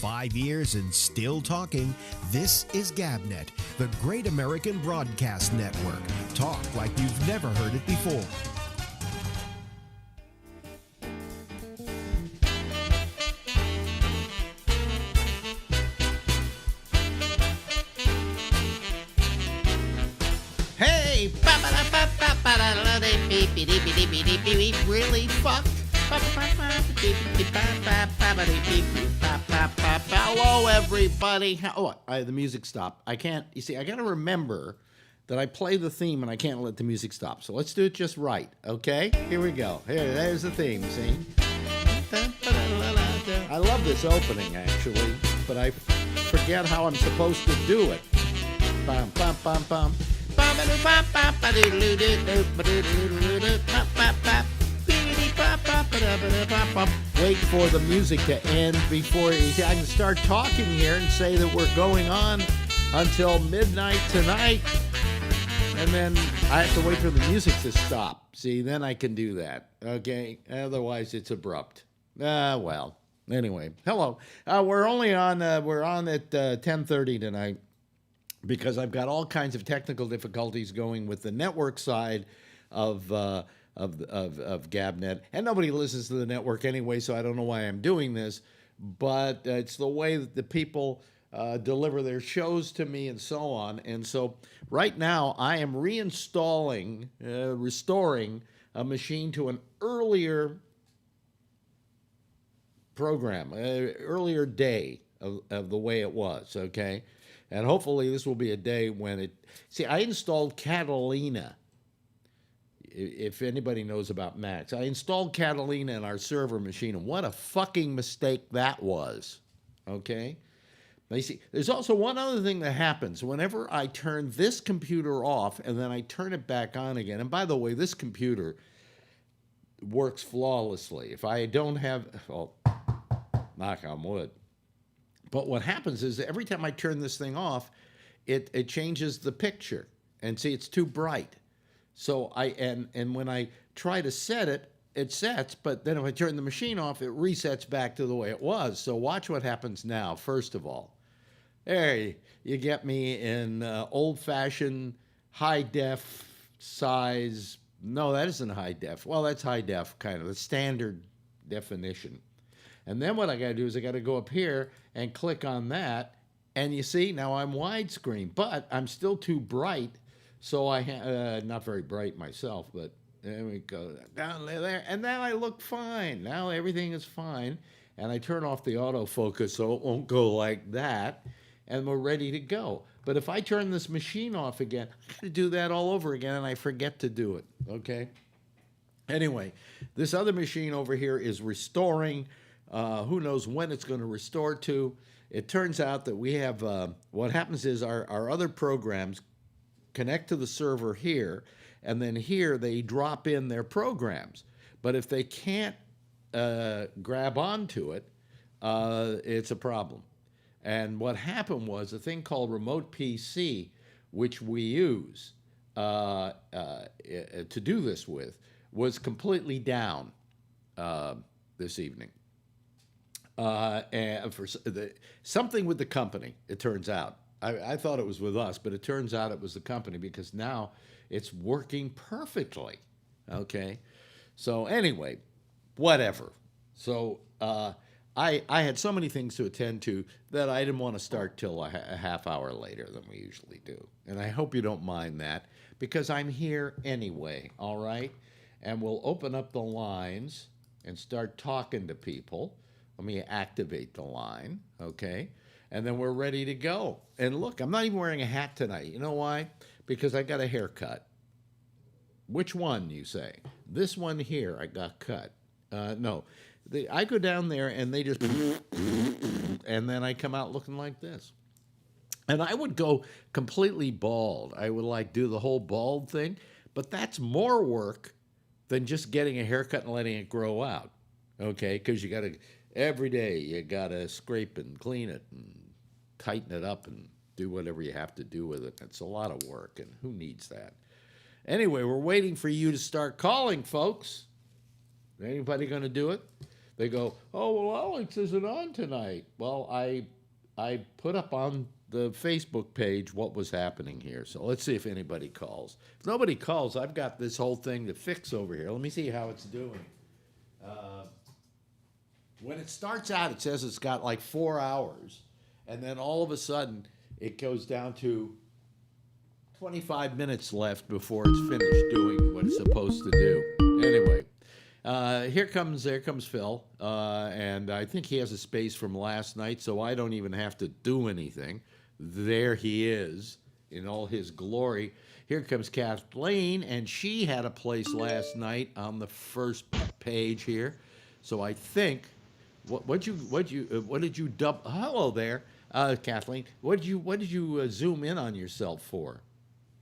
5 years and still talking. This is GabNet, the Great American Broadcast Network. Talk like you've never heard it before. Hey, really fuck. Hello, everybody. Oh, the music stopped. I can't. You see, I got to remember that I play the theme and I can't let the music stop. So let's do it just right, okay? Here we go. There's the theme. See? I love this opening actually, but I forget how I'm supposed to do it. Bum bum bum bum. Wait for the music to end before I can start talking here and say that we're going on until midnight tonight. And then I have to wait for the music to stop. See, then I can do that. Okay? Otherwise, it's abrupt. Well. Anyway, hello. We're on at 10:30 tonight, because I've got all kinds of technical difficulties going with the network side of GabNet, and nobody listens to the network anyway, so I don't know why I'm doing this, but it's the way that the people deliver their shows to me and so on. And so right now I am restoring a machine to an earlier program, earlier day of the way it was, okay? And hopefully this will be a day when it... See, I installed Catalina. If anybody knows about Macs, I installed Catalina in our server machine, and what a fucking mistake that was, okay? Now, you see, there's also one other thing that happens. Whenever I turn this computer off and then I turn it back on again, and by the way, this computer works flawlessly. If I don't have... Oh, knock on wood. But what happens is every time I turn this thing off, it changes the picture. And see, it's too bright. So and when I try to set it, it sets, but then if I turn the machine off, it resets back to the way it was. So watch what happens now, first of all. There, you get me in old-fashioned high-def size. No, that isn't high def. Well, that's high def, kind of, the standard definition. And then what I got to do is I got to go up here and click on that. And you see, now I'm widescreen, but I'm still too bright. So not very bright myself, but there we go. Down there. And now I look fine. Now everything is fine. And I turn off the autofocus so it won't go like that. And we're ready to go. But if I turn this machine off again, I got to do that all over again, and I forget to do it. Okay? Anyway, this other machine over here is restoring. Who knows when it's going to restore to. It turns out that we have, what happens is our other programs connect to the server here, and then here they drop in their programs. But if they can't grab onto it, it's a problem. And what happened was a thing called Remote PC, which we use to do this with, was completely down this evening. And for something with the company, it turns out. I thought it was with us, but it turns out it was the company, because now it's working perfectly. Okay? So anyway, whatever. So I had so many things to attend to that I didn't want to start till a half hour later than we usually do. And I hope you don't mind that, because I'm here anyway, all right? And we'll open up the lines and start talking to people. Let me activate the line, okay? And then we're ready to go. And look, I'm not even wearing a hat tonight. You know why? Because I got a haircut. Which one, you say? This one here I got cut. No. I go down there and they just... and then I come out looking like this. And I would go completely bald. I would do the whole bald thing. But that's more work than just getting a haircut and letting it grow out. Okay? Because you got to... Every day you got to scrape and clean it and tighten it up and do whatever you have to do with it. It's a lot of work, and who needs that? Anyway, we're waiting for you to start calling, folks. Anybody going to do it? They go, "Oh well, Alex isn't on tonight." Well, I put up on the Facebook page what was happening here. So let's see if anybody calls. If nobody calls, I've got this whole thing to fix over here. Let me see how it's doing. When it starts out, it says it's got like 4 hours, and then all of a sudden it goes down to 25 minutes left before it's finished doing what it's supposed to do. Anyway, there comes Phil, and I think he has a space from last night, so I don't even have to do anything. There he is in all his glory. Here comes Kathleen, and she had a place last night on the first page here. So I think what did you dub? Hello there, Kathleen. What did you zoom in on yourself for?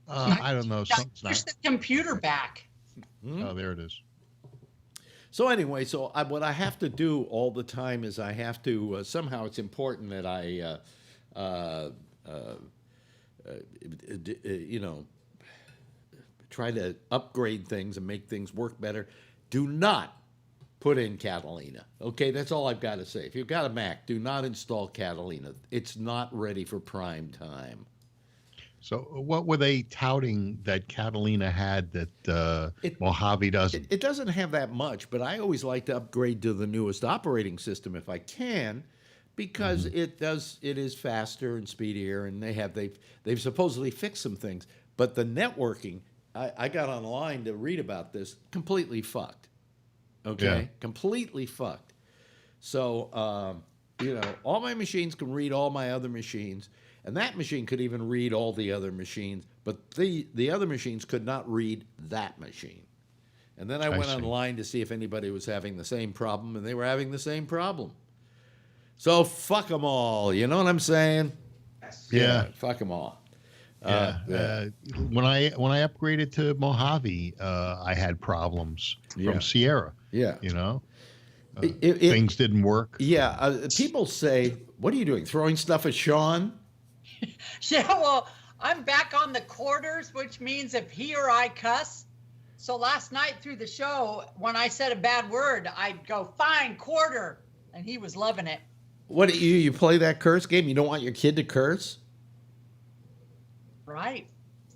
I don't know. Push the computer back. Oh, there it is. So anyway, what I have to do all the time is I have to somehow it's important that I try to upgrade things and make things work better. Do not put in Catalina. Okay, that's all I've got to say. If you've got a Mac, do not install Catalina. It's not ready for prime time. So what were they touting that Catalina had that Mojave doesn't? It doesn't have that much, but I always like to upgrade to the newest operating system if I can, because it is faster and speedier, and they've supposedly fixed some things. But the networking, I got online to read about this, completely fucked. Okay, Yeah. completely fucked. So all my machines can read all my other machines. And that machine could even read all the other machines, but the other machines could not read that machine. And then I went online to see if anybody was having the same problem, and they were having the same problem. So fuck them all. You know what I'm saying? Yeah. Fuck them all. Yeah. When I upgraded to Mojave, I had problems from Sierra. Yeah. Things didn't work. Yeah. People say, "What are you doing? Throwing stuff at Sean?" Yeah, well, I'm back on the quarters, which means if he or I cuss. So last night through the show, when I said a bad word, I'd go, "Fine, quarter." And he was loving it. What do you play that curse game? You don't want your kid to curse? Right.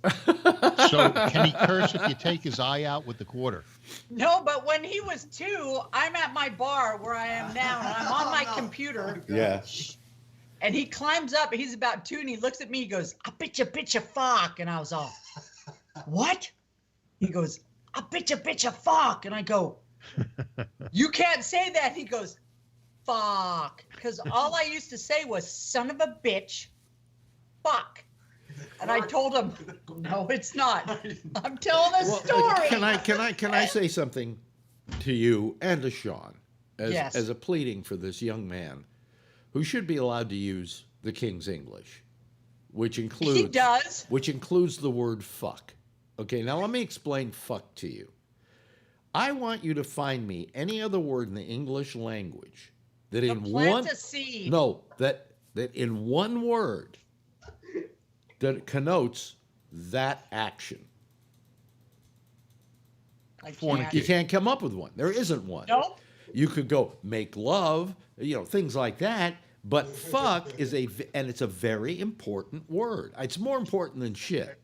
So can he curse if you take his eye out with the quarter? No, but when he was 2, I'm at my bar where I am now, and I'm on my computer. Yeah. And he climbs up, he's about 2, and he looks at me, he goes, "I bet you fuck." And I was all, "What?" He goes, "I bet you fuck." And I go, "You can't say that." He goes, "Fuck." Because all I used to say was, "Son of a bitch, fuck." And I told him, "No, it's not. I'm telling a story." Can I say something to you and to Sean Yes. as a pleading for this young man who should be allowed to use the King's English, which includes He does. which includes the word fuck. Okay, now let me explain fuck to you. I want you to find me any other word in the English language that in Plant a seed. that in one word that connotes that action. I You can't come up with one. There isn't one. Nope. You could go make love, things like that. But fuck is it's a very important word. It's more important than shit.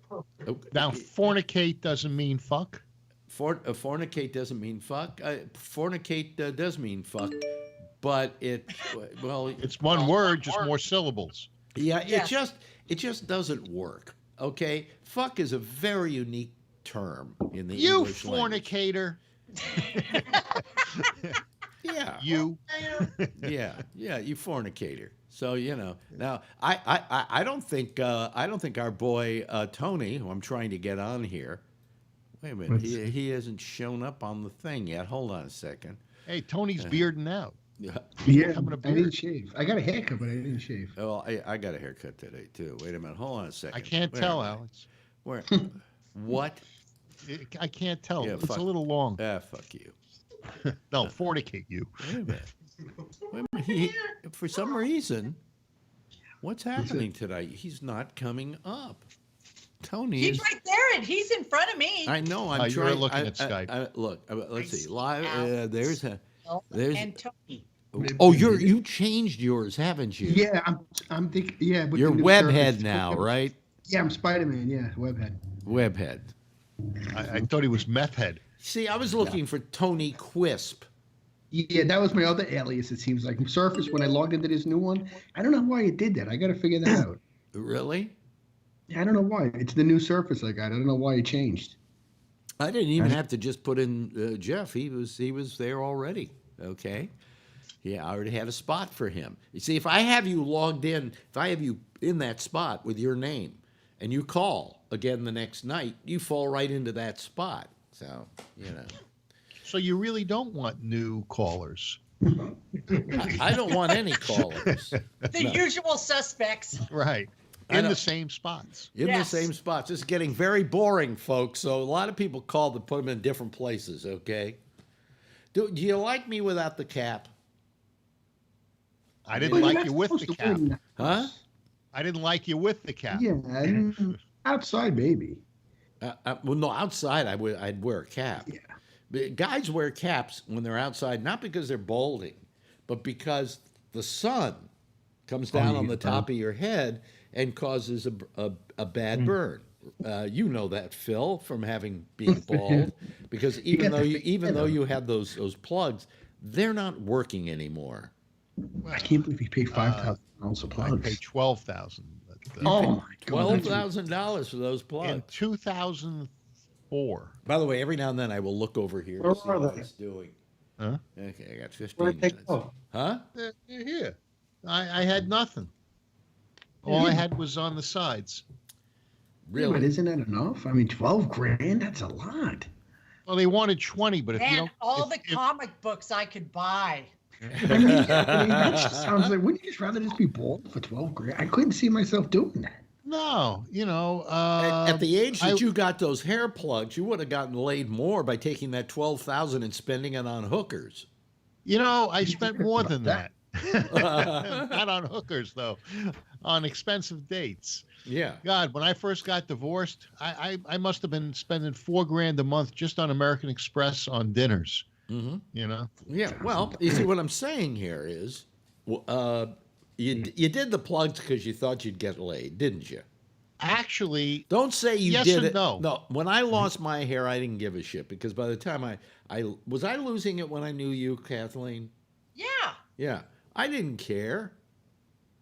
Now, fornicate doesn't mean fuck. Fornicate doesn't mean fuck. Fornicate does mean fuck, but It's one word, just more syllables. yeah, Yes. it just doesn't work. Okay, fuck is a very unique term in the You English language. fornicator. Yeah. You. Yeah, you fornicator. So now I don't think our boy Tony, who I'm trying to get on here. Wait a minute, he hasn't shown up on the thing yet. Hold on a second. Hey, Tony's bearding out. Yeah. Yeah, Becoming a I didn't beard. shave. I got a haircut, but I didn't shave. Well, I got a haircut today too. Wait a minute. Hold on a second. I can't Where tell, am I? Alex. Where? What? I can't tell. Yeah, It's fuck. a little long. Fuck you. No, fornicate you. Wait a minute. Wait a minute. For some reason, what's happening today? He's not coming up. Tony He's is. right there, and he's in front of me. I know. I'm Oh, trying. you're looking at Skype. Look. Let's see. Live. There's a. Phil, There's- and Tony. Oh, you changed yours, haven't you? Yeah, I'm thinking. Yeah, with You're the new Webhead Surface. now, right? Yeah, I'm Spider-Man. Yeah, Webhead. Webhead. I thought he was meth head. See, I was looking for Tony Quisp. Yeah, that was my other alias. It seems like Surface. When I logged into this new one, I don't know why it did that. I got to figure that out. Really? Yeah, I don't know why. It's the new Surface I got. I don't know why it changed. I didn't even have to just put in Jeff. He was there already. Okay. Yeah, I already had a spot for him. You see, if I have you logged in, if I have you in that spot with your name, and you call again the next night, you fall right into that spot. So, you know. So you really don't want new callers. I don't want any callers. The usual suspects. Right. I In know. the same spots. In Yes. the same spots. It's getting very boring, folks. So a lot of people call to put them in different places, okay? Do you like me without the cap? I didn't Well, you're like not you with the supposed to cap. win. Huh? I didn't like you with the cap. Yeah, outside maybe. Well, no, outside I'd wear a cap. Yeah. But guys wear caps when they're outside, not because they're balding, but because the sun comes down you on the get top of your head and causes a bad burn. You know that, Phil, from having been bald, because even though you had those plugs, they're not working anymore. I can't believe he paid $5,000 for I plugs. paid $12,000. Oh my God! $12,000 for those In plugs. 2004. By the way, every now and then I will look over here Where to see are what they? he's doing. Huh? Okay, I got 15 Where'd they minutes. go? Huh? They're here. I had nothing. All I had was on the sides. Yeah, but Really? isn't that enough? I mean, 12 grand, that's a lot. Well, they wanted 20, but if you Man, don't, all if- the comic books I could buy. I mean, that just sounds like, wouldn't you just rather just be bald for 12 grand? I couldn't see myself doing that. no, At the age that I- you got those hair plugs, you would have gotten laid more by taking that 12,000 and spending it on hookers. I spent more than That- that. Not on hookers though, on expensive dates. Yeah. God, when I first got divorced, I must have been spending $4,000 a month just on American Express on dinners. Mm-hmm. Yeah. Well, you see, what I'm saying here is, you did the plugs because you thought you'd get laid, didn't you? Actually, Don't say you Yes did and it. no. No, when I lost my hair, I didn't give a shit because by the time I was I losing it when I knew you, Kathleen. Yeah. Yeah, I didn't care.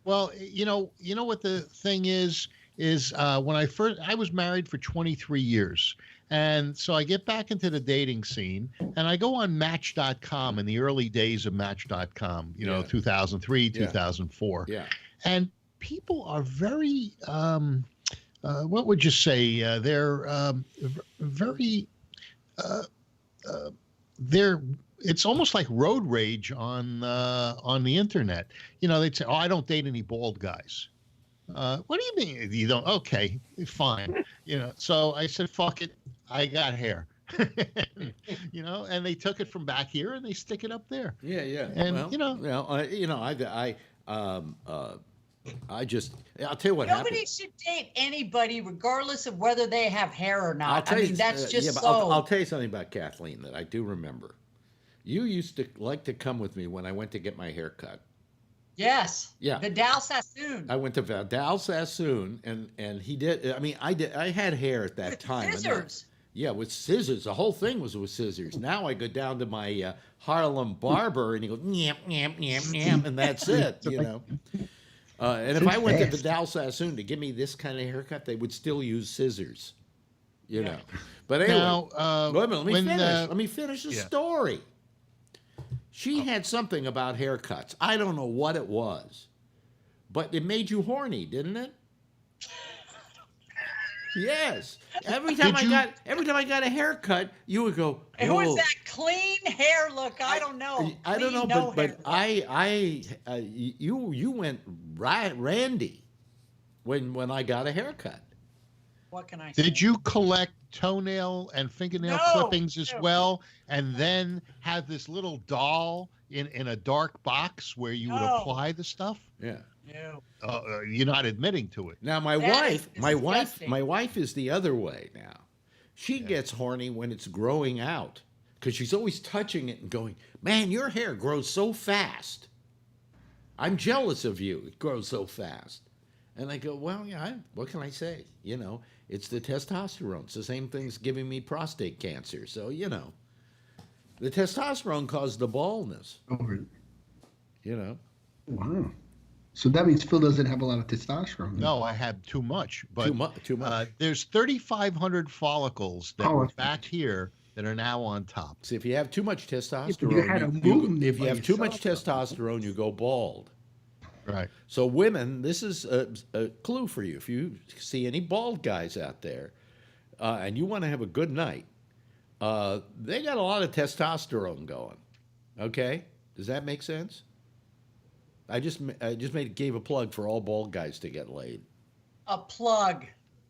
well, you know what the thing is when I was married for 23 years. And so I get back into the dating scene and I go on Match.com in the early days of Match.com, Yeah. 2003, Yeah. 2004. Yeah. And people are very, what would you say? They're very, it's almost like road rage on the internet. They'd say, "Oh, I don't date any bald guys." What do you mean you don't? Okay, fine. So I said, "Fuck it, I got hair." And they took it from back here and they stick it up there. Yeah, yeah. And, I'll tell you what Nobody happened. should date anybody, regardless of whether they have hair or I'll not. tell I you, mean, that's just yeah, but so. I'll tell you something about Kathleen that I do remember. You used to like to come with me when I went to get my hair cut. Yes. Yeah. Vidal Sassoon. I went to Vidal Sassoon, and he did. I mean, I had hair at that time. but not- Scissors. Yeah, with scissors. The whole thing was with scissors. Now I go down to my Harlem barber, and he goes nyam nyam nyam nyam, and that's it. And if I went to Vidal Sassoon to give me this kind of haircut, they would still use scissors. But anyway, Now, wait a minute, when, let me finish the yeah. story. She had something about haircuts. I don't know what it was, but it made you horny, didn't it? Yes. Every time I got a haircut, you would go. It was "Oh." that clean hair look. I don't know. I don't know, Clean, no but hair look. you went randy when I got a haircut. What can I say? did you collect toenail and fingernail No, clippings as no. well, and then have this little doll in a dark box where you would No. apply the stuff? Yeah. No. You're not admitting to it. Now my That wife, is disgusting. my wife is the other way now. She gets horny when it's growing out. because she's always touching it and going, "Man, your hair grows so fast. I'm jealous of you. It grows so fast." And I go, "Well, yeah, what can I say? You know, it's the testosterone. It's the same thing's giving me prostate cancer. So, you know, the testosterone caused the baldness, Oh, you know." wow. So that means Phil doesn't have a lot of testosterone. No, I had too much. But Too much. there's 3,500 follicles that Oh, were okay. back here that are now on top. See, if you have too much you testosterone, had to move them if you by have too much yourself. testosterone, you go bald. Right. So women, this is a clue for you. If you see any bald guys out there, and you want to have a good night, they got a lot of testosterone going. Okay, does that make sense? I just gave a plug for all bald guys to get laid. A plug.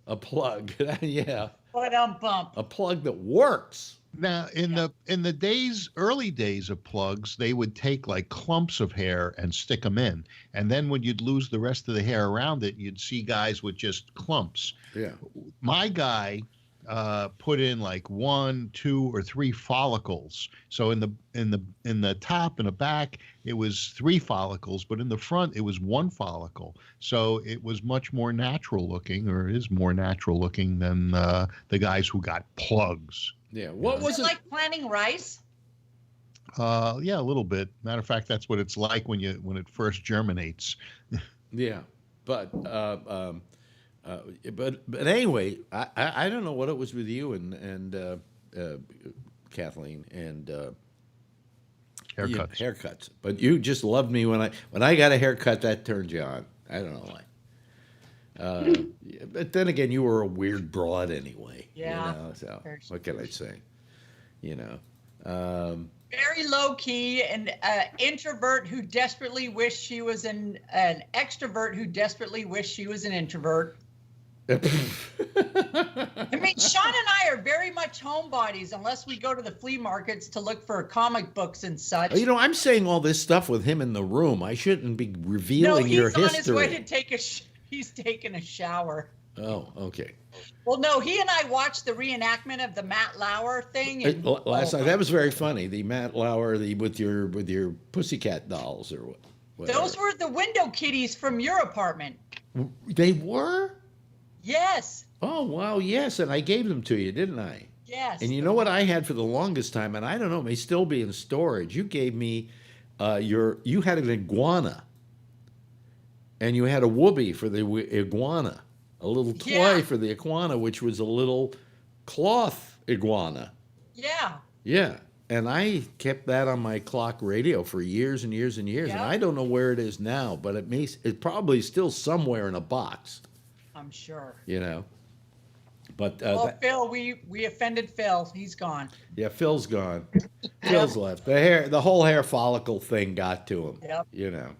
A plug, yeah, Bump. a plug that works. Now, in the early days of plugs, they would take like clumps of hair and stick them in, and then when you'd lose the rest of the hair around it, you'd see guys with just clumps. Yeah. My guy put in like 1, 2, or 3 follicles. So in the top and the back, it was 3 follicles, but in the front, it was 1 follicle. So it was much more natural looking, or is more natural looking than the guys who got plugs. Yeah. What Was was it it? like planting rice? Yeah, a little bit. Matter of fact, that's what it's like when it first germinates. Yeah, but anyway, I don't know what it was with you and Kathleen and Haircuts. you know, haircuts. But you just loved me when I got a haircut. That turned you on. I don't know why. But then again, you were a weird broad anyway. Yeah. You know, so Very what can I say? You know. Very low key, and introvert who desperately wished she was an extrovert who desperately wished she was an introvert. I mean, Sean and I are very much homebodies unless we go to the flea markets to look for comic books and such. You know, I'm saying all this stuff with him in the room. I shouldn't be No, revealing he's your on history. his way to take he's taking a shower. Oh, okay. Well, no, he and I watched the reenactment of the Matt Lauer thing. And, Last night, that was very funny. The Matt Lauer, with your pussycat dolls or what? those were the window kitties from your apartment. They were? Yes. Oh, wow, yes, and I gave them to you, didn't I? Yes. And you know what I had for the longest time, and I don't know, it may still be in storage. You gave me you had an iguana, and you had a whoopee for the iguana, a little toy Yeah. for the iguana, which was a little cloth iguana. Yeah. Yeah, and I kept that on my clock radio for years and years and years, and Yeah. I don't know where it is now, but it's probably still somewhere in a box, I'm sure. you know. But Well, Phil, we offended Phil. He's gone. yeah, Phil's gone. Phil's left. The whole hair follicle thing got to him. Yep. You know.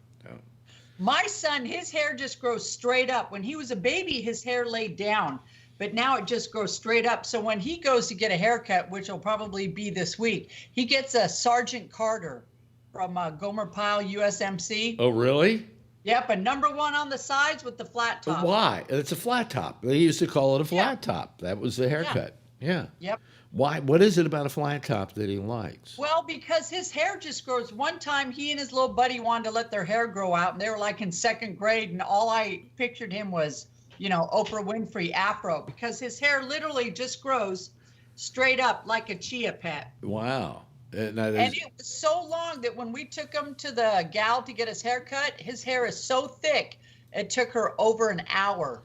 My son, his hair just grows straight up. When he was a baby, his hair laid down, but now it just grows straight up. So when he goes to get a haircut, which will probably be this week, he gets a Sergeant Carter from Gomer Pyle USMC. Oh, really? Yep, a number 1 on the sides with the flat top. Why? It's a flat top. They used to call it a flat top. That was the haircut. Yeah. Yep. Why? What is it about a flat top that he likes? Well, because his hair just grows. One time, he and his little buddy wanted to let their hair grow out, and they were like in 2nd grade, and all I pictured him was, you know, Oprah Winfrey afro, because his hair literally just grows straight up like a chia pet. Wow. And it was so long that when we took him to the gal to get his hair cut, his hair is so thick, it took her over an hour.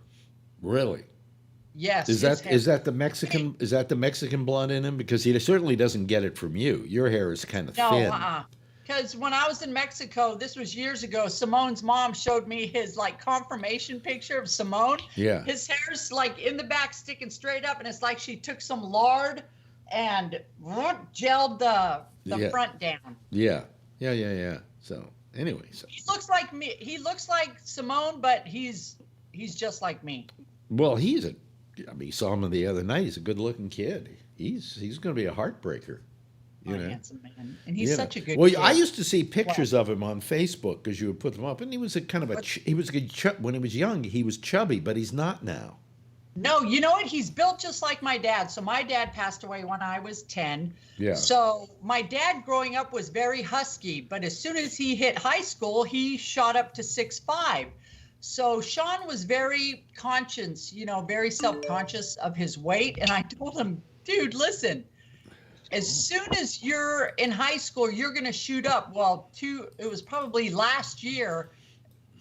Really? Yes. Is that the Mexican blood in him? Because he certainly doesn't get it from you. Your hair is kind of thin. No, because when I was in Mexico, this was years ago, Simone's mom showed me his like confirmation picture of Simone. Yeah. His hair's like in the back sticking straight up, and it's like she took some lard and gelled the front down. Yeah. So anyway, He looks like me. He looks like Simone, but he's just like me. well, you saw him the other night. He's a good-looking kid. He's going to be a heartbreaker. You know? Handsome man, and he's You such know. a good. Well, kid. I used to see pictures of him on Facebook because you would put them up, and he was a kind of when he was young, he was chubby, but he's not now. No, you know what? He's built just like my dad. So my dad passed away when I was 10. Yeah. So my dad growing up was very husky, but as soon as he hit high school, he shot up to 6'5". So Sean was very conscious, very self-conscious of his weight. And I told him, dude, listen, as soon as you're in high school, you're going to shoot up. Well, it was probably last year,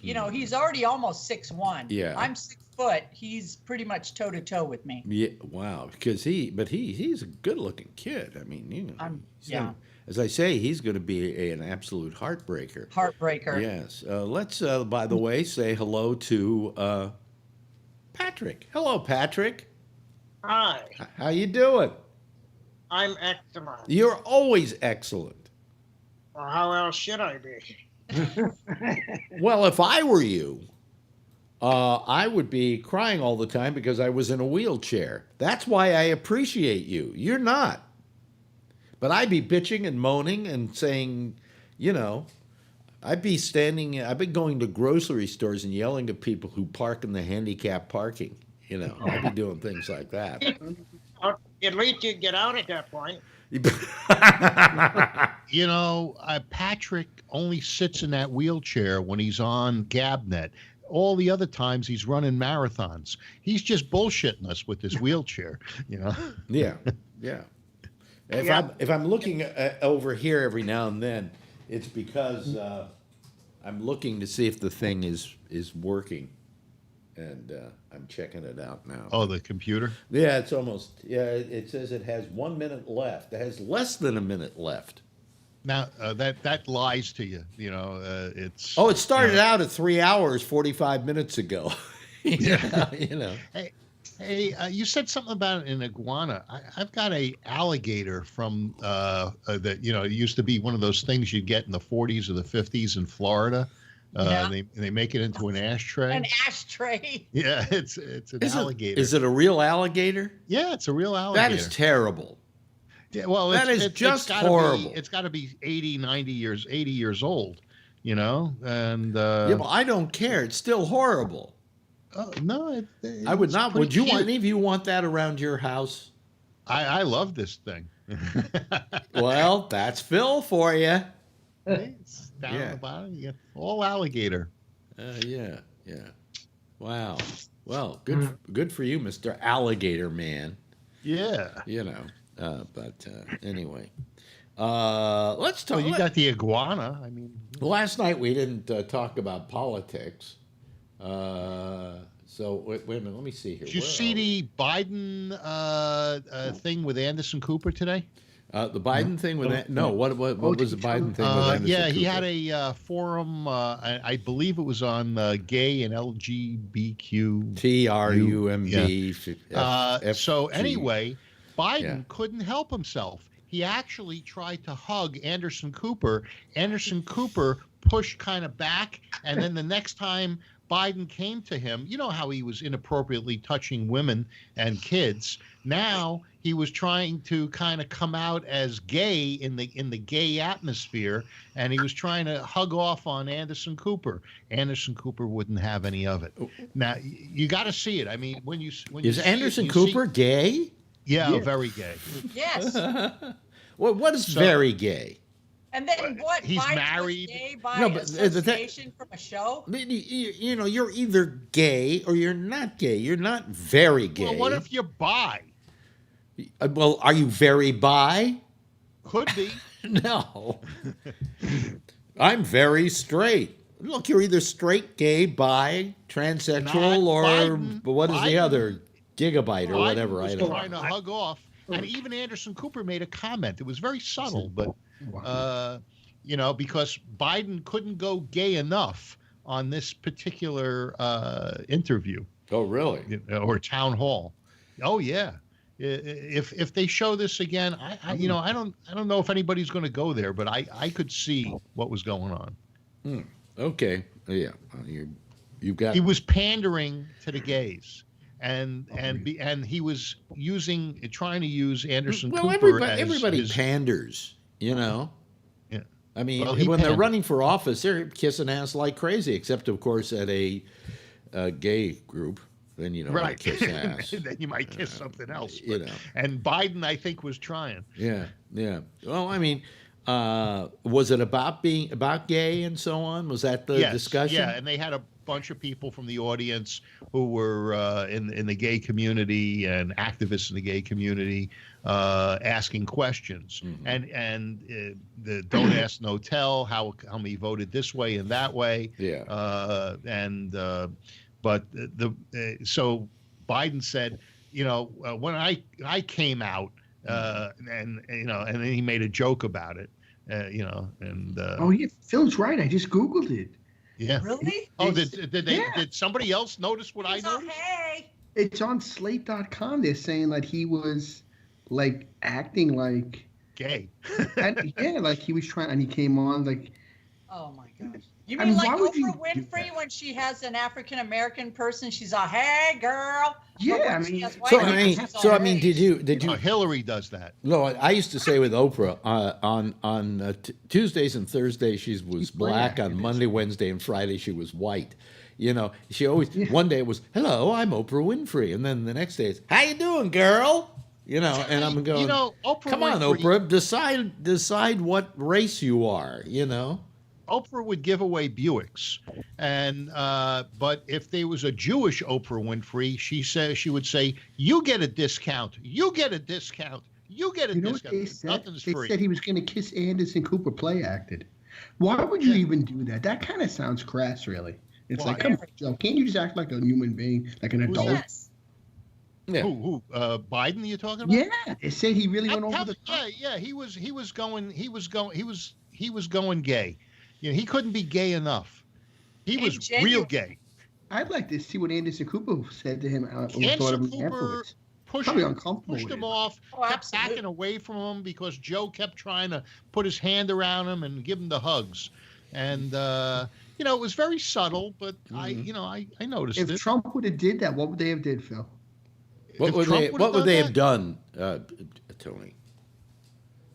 he's already almost 6'1". Yeah. I'm 6 foot. He's pretty much toe to toe with me. Yeah, wow. Because he's a good-looking kid. I mean, as I say, he's going to be an absolute heartbreaker. Heartbreaker. Yes. Let's, by the way, say hello to Patrick. Hello, Patrick. Hi, How you doing? I'm excellent. You're always excellent. Well, how else should I be? Well, if I were you, I would be crying all the time because I was in a wheelchair. That's why I appreciate you. You're not. But I'd be bitching and moaning and saying, I've been going to grocery stores and yelling at people who park in the handicap parking. I'd be doing things like that. At least you get out at that point. Patrick only sits in that wheelchair when he's on GabNet. All the other times he's running marathons. He's just bullshitting us with this wheelchair, Yeah. If I'm looking over here every now and then, it's because I'm looking to see if the thing is working, and I'm checking it out now. Oh, the computer? Yeah, it's almost. Yeah, it says it has 1 minute left. It has less than a minute left. Now that lies to you. It's. Oh, it started out at 3 hours 45 minutes ago. Yeah. Hey, you said something about an iguana. I've got a alligator from that. It used to be one of those things you get in the 40s or the 50s in Florida. They make it into an ashtray. An ashtray. Yeah, it's an alligator. Is it a real alligator? Yeah, it's a real alligator. That is terrible. Yeah, well, that is just horrible. It's got to be 80 years old, and yeah, but I don't care. It's still horrible. No, I would not. Would you cute. any of you want that around your house? I love this thing. Well, that's Phil for you. It's down at the bottom. You get all alligator. Yeah. Wow. Well, good for you, Mr. Alligator Man. Yeah. But anyway, let's talk. Well, you got the iguana. Last night we didn't talk about politics. So wait a minute. Let me see here. Did you see the Biden thing with Anderson Cooper today? The Biden thing with what was the Biden thing with Anderson yeah, Cooper? he had a forum. I believe it was on gay and LGBTQ. TRUMB. So anyway, Biden couldn't help himself. He actually tried to hug Anderson Cooper. Anderson Cooper pushed kind of back, and then the next time Biden came to him, you know how he was inappropriately touching women and kids. Now he was trying to kind of come out as gay in the gay atmosphere, and he was trying to hug off on Anderson Cooper. Anderson Cooper wouldn't have any of it. Now you got to see it. When you is Anderson Cooper gay? Yeah, very gay. Yes. Well, what is very gay? And then what? He's Biden married. Was gay by No, but association from a show. You're either gay or you're not gay. You're not very gay. Well, what if you're bi? Well, are you very bi? Could be. No. I'm very straight. Look, you're either straight, gay, bi, transsexual, or what is the other? Gigabyte or whatever. I don't know. Trying to hug off. And even Anderson Cooper made a comment. It was very subtle, but, because Biden couldn't go gay enough on this particular interview. Oh, really? Or town hall. Oh, yeah. If they show this again, I don't know if anybody's going to go there, but I could see what was going on. Okay. Yeah. You've got. He was pandering to the gays. And he was trying to use Anderson Cooper as everybody panders, Yeah. I mean, when they're running for office, they're kissing ass like crazy, except, of course, at a gay group. then you don't Right. kiss ass. Then you might kiss something else. You know. And Biden, I think, was trying. Yeah, yeah. Well, I mean, was it about being about gay and so on? Was that the Yes, discussion? yeah, and they had a bunch of people from the audience who were in the gay community and activists in the gay community asking questions. And the don't ask, no tell. How many voted this way and that way? Yeah. But so Biden said, when I came out, and then he made a joke about it, Oh yeah, Phil's right. I just Googled it. yeah. Really? Oh, did Yeah. somebody else notice what I He's all, noticed? hey. It's on Slate.com. They're saying that he was like acting like, Gay. like he was trying, and he came on like. Oh my gosh. You I mean mean, like why would you Oprah do Winfrey that? when she has an African American person, she's all, hey girl. Yeah, But when I she mean- has white So people, I mean, she's all, so I mean, hey. did you? Hillary does that. No, I used to say with Oprah on Tuesdays and Thursdays she was black. On Monday, Wednesday, and Friday she was white. She always one day it was hello, I'm Oprah Winfrey, and then the next day it's how you doing, girl? And I'm going, Oprah come on, Winfrey- Oprah, decide what race you are. Oprah would give away Buicks, and but if there was a Jewish Oprah Winfrey, she would say, "You get a discount. You get a discount. You get a You know what discount. they said? Nothing's They free." said he was going to kiss Anderson Cooper play acted. Why would you even do that? That kind of sounds crass, really. It's Why? like, come on, Joe, can't you just act like a human being, like an adult? Yes. Yeah. Who? Biden? You talking about? Yeah, they said he really went over the top. Yeah. He was going gay. He couldn't be gay enough. He And was real gay. I'd like to see what Anderson Cooper said to him. Or thought Anderson of him Cooper afterwards. pushed Probably him, uncomfortable pushed with him it. off, Oh, kept absolutely. backing away from him because Joe kept trying to put his hand around him and give him the hugs. And it was very subtle, but I noticed If it. Trump would have did that, what would they have did, Phil? What If would Trump they? would've What would done they that- have done, Tony?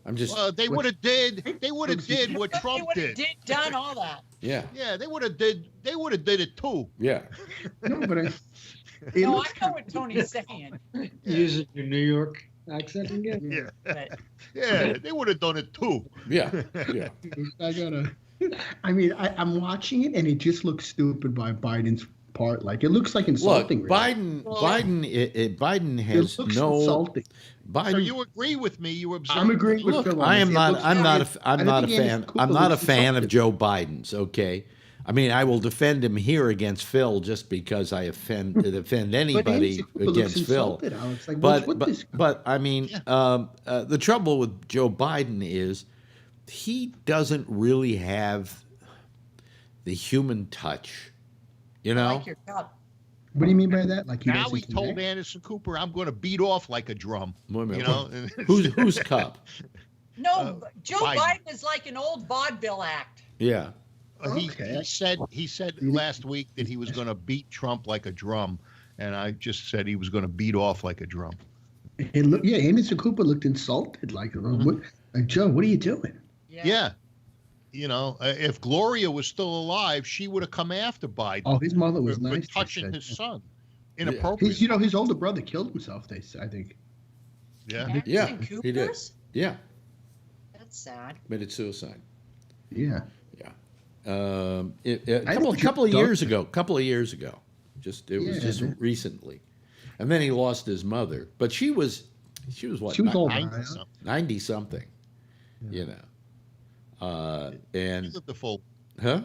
I'm just. They would have did. They would have did what They Trump would have did. done all that. Yeah. Yeah, they would have did. They would have did it too. Yeah. No, but it No, I looks know what Tony's saying. Using your New York accent again. Yeah, But yeah, they would have done it too. Yeah. Yeah. I gotta. I mean, I'm watching it, and it just looks stupid by Biden's part. Like it looks like Look, insulting. really. Biden It has looks no. insulting. Biden. So you agree with me? You observe. I'm agreeing with Look, Phil on I this. am It not. looks I'm like not. it- I'm I not a think Anderson fan. Cooper I'm not a looks fan of insulted. Joe Biden's. Okay. I mean, I will defend him here against Phil just because I defend But anybody Anderson Cooper looks against Phil. insulted, Alex. Like, But what's with this? but I mean, the trouble with Joe Biden is he doesn't really have the human touch. I like your cup. What do you mean by that? Like Now doesn't he told connect? Anderson Cooper, "I'm going to beat off like a drum." Wait a minute. You know, Whose cup? No, Joe Biden. Biden is like an old vaudeville act. Yeah. Okay. He said last week that he was going to beat Trump like a drum, and I just said he was going to beat off like a drum. It look, yeah, Anderson Cooper looked insulted. Like, like Joe, what are you doing? Yeah. If Gloria was still alive, she would have come after Biden Oh, his mother was for nice. they touching said. his son. Yeah. Inappropriate. His older brother killed himself. I think. Yeah. Yeah, Anderson he did. Cooper's? Yeah. That's sad. Committed suicide. Yeah. A I know couple of Doug- years ago. It was Yeah, just man. recently, and then he lost his mother. But she was what? She was old. 90-something. 90 something. You know. He And lived a full. huh?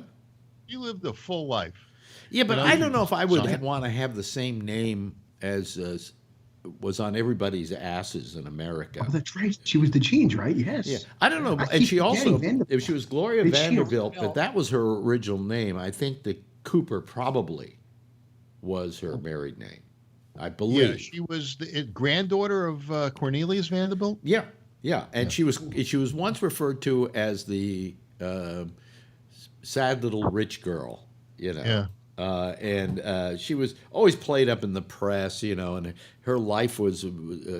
He lived a full life. Yeah, but You know, I don't know if I would son. want to have the same name as was on everybody's asses in America. Oh, that's right. She was the jeans, right? Yes. Yeah, I don't know. I And keep she also, forgetting Vanderbilt. if she was Gloria Did she- Vanderbilt, but that was her original name. I think that Cooper probably was her married name. I believe. Yeah, she was the granddaughter of Cornelius Vanderbilt. Yeah, and she was once referred to as the sad little rich girl. You know. Yeah. And she was always played up in the press, and her life was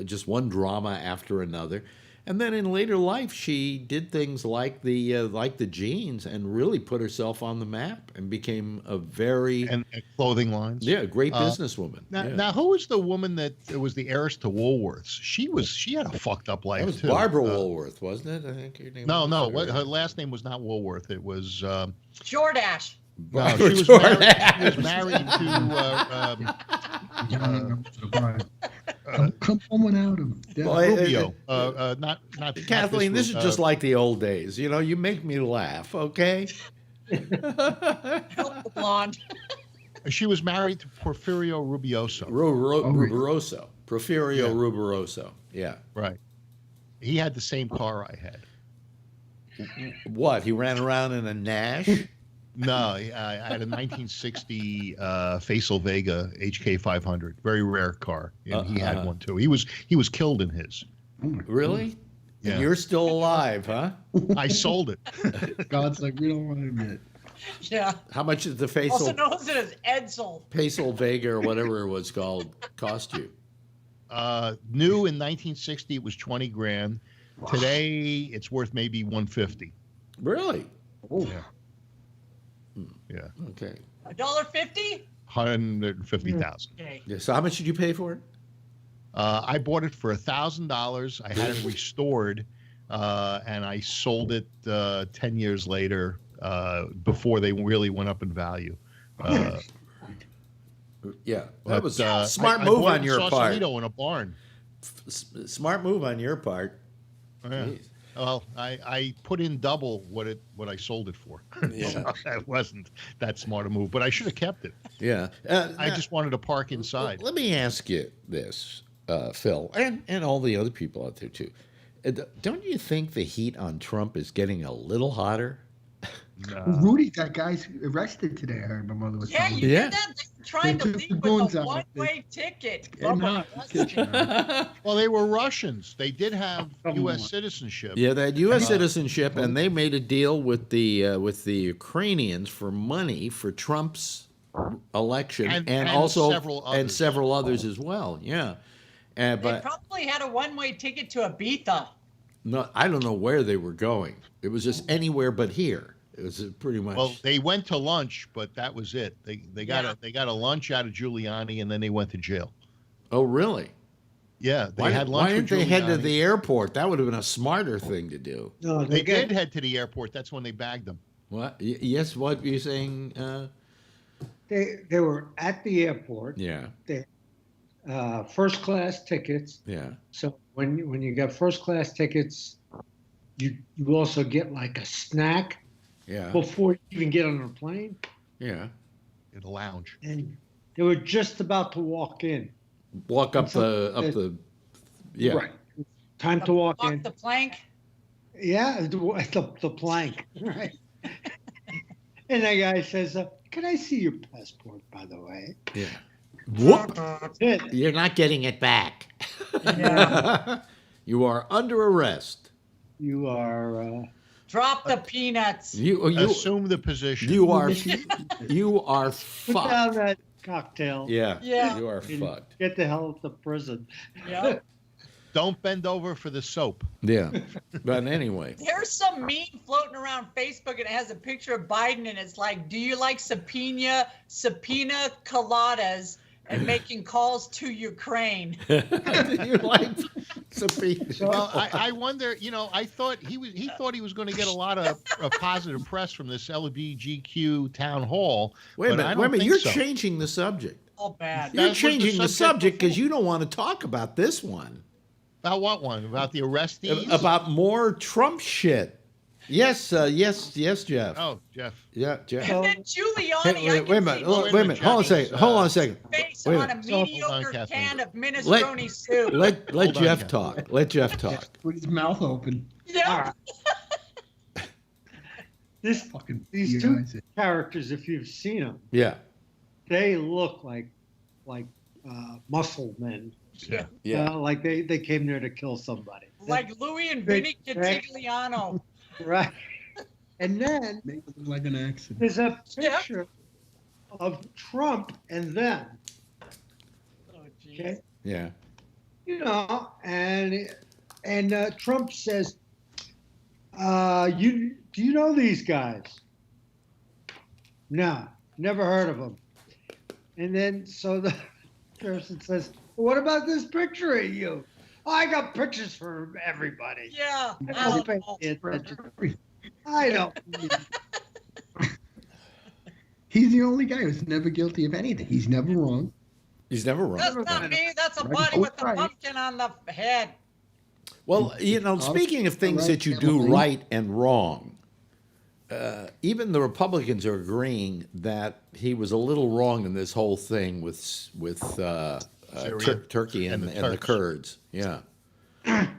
just one drama after another. And then in later life, she did things like the jeans and really put herself on the map and became a very and clothing lines. great businesswoman. Now, who was the woman that was the heiress to Woolworths? She had a fucked up life That was too. Barbara Woolworth, wasn't it? I think her name. Her last name was not Woolworth. It was Jordache. no, she was married to Come on out of Rubio. Not Kathleen, this is just like the old days. You know, you make me laugh, okay? Help the blonde. She was married to Porfirio Rubioso. Rubiroso. Porfirio Rubiroso. Yeah. Right. He had the same car I had. What? He ran around in a Nash? No, I had a 1960 Faisal Vega HK 500, very rare car, and he had one too. He was killed in his. Really? Yeah. And you're still alive, huh? I sold it. God's like, we don't want to admit. Yeah. How much did the Also knows it as Edsel. Faisal Vega or whatever it was called cost you? New in 1960, it was 20 grand. Today, it's worth maybe 150. Really? Oh. Yeah. Okay. $1.50? 150,000. Okay. Yeah, so how much did you pay for it? I bought it for $1,000. I had it restored, and I sold it 10 years later before they really went up in value. Yeah, that was a smart move on your part. Sausalito in a barn. Smart move on your part. Yeah. Well, I put in double what I sold it for. Yeah. So that wasn't that smart a move, but I should have kept it. Yeah. I just wanted to park inside. Let me ask you this, Phil, and all the other people out there too. Don't you think the heat on Trump is getting a little hotter? Rudy, that guy's arrested today. I heard my mother was telling me. You did that. They're trying to They took leave the with goons a out. one-way ticket. Yeah, no, Well, they were Russians. They did have Come U.S. on. citizenship. Yeah, they had U.S. citizenship, and they made a deal with the Ukrainians for money for Trump's election, and also several others as well. Yeah, They but probably had a one-way ticket to Ibiza. no, I don't know where they were going. It was just anywhere but here. It was pretty much. Well, they went to lunch, but that was it. They got a lunch out of Giuliani, and then they went to jail. Oh, really? Yeah, they Why, had lunch. why didn't with they head to Giuliani. the airport? That would have been a smarter thing to do. No, They did head to the airport. That's when they bagged them. What? Yes. What were you saying? They were at the airport. Yeah. First class tickets. Yeah. So when you get first class tickets, you also get like a snack Yeah. before you even get on the plane. Yeah. In the lounge. And they were just about to walk in. Walk up the. Yeah. Right. Time to walk Walk in. the plank. Yeah, the plank. Right. And that guy says, "Can I see your passport, by the way?" Yeah. Whoop! That's it. You're not getting it back. Yeah. You are under arrest. You are. Drop the peanuts. You Assume the position. you are Put fucked. down that cocktail. Yeah. Yeah. You are and fucked. Get the hell to prison. Yeah. Don't bend over for the soap. Yeah. But anyway. There's some meme floating around Facebook and it has a picture of Biden and it's like, do you like subpoena coladas and making calls to Ukraine? You like subpoena. Well, I wonder. I thought he thought he was going to get a lot of positive press from this LBGQ town hall. Wait a but I minute. don't think You're so. changing the subject. All bad. You're That's what the changing the subject subject because you don't want to talk about this one. About what one? About the arrestees? About more Trump shit. Yes, yes, Jeff. Oh, Jeff. Yeah, Jeff. And then Giuliani, Hey, I wait a can minute. see Wait a minute. Hold on a second. Hold on a second. face Wait a on a minute. mediocre Kathleen. can of minestrone soup. Let Hold on, Jeff Jeff. talk. Let Jeff talk. With his mouth open. Yeah. These You two guys- characters, if you've seen them, Yeah. they look like muscle men. Yeah. Like they came there to kill somebody. Like Louis and Vinny Right. Catigliano. Right. And then Make it look like an accident. there's a Yeah. picture of Trump and them. Oh, geez. Okay. Yeah. And And Trump says, do you know these guys? No, never heard of them. And then so the person says, what about this picture of you? Oh, I got pictures for everybody. Yeah. I don't pay attention. I don't. He's the only guy who's never guilty of anything. He's never wrong. He's never wrong. That's not me. That's a body with a pumpkin on the head. Well, speaking of things that you do right and wrong, even the Republicans are agreeing that he was a little wrong in this whole thing with Turkey and the Kurds. Yeah.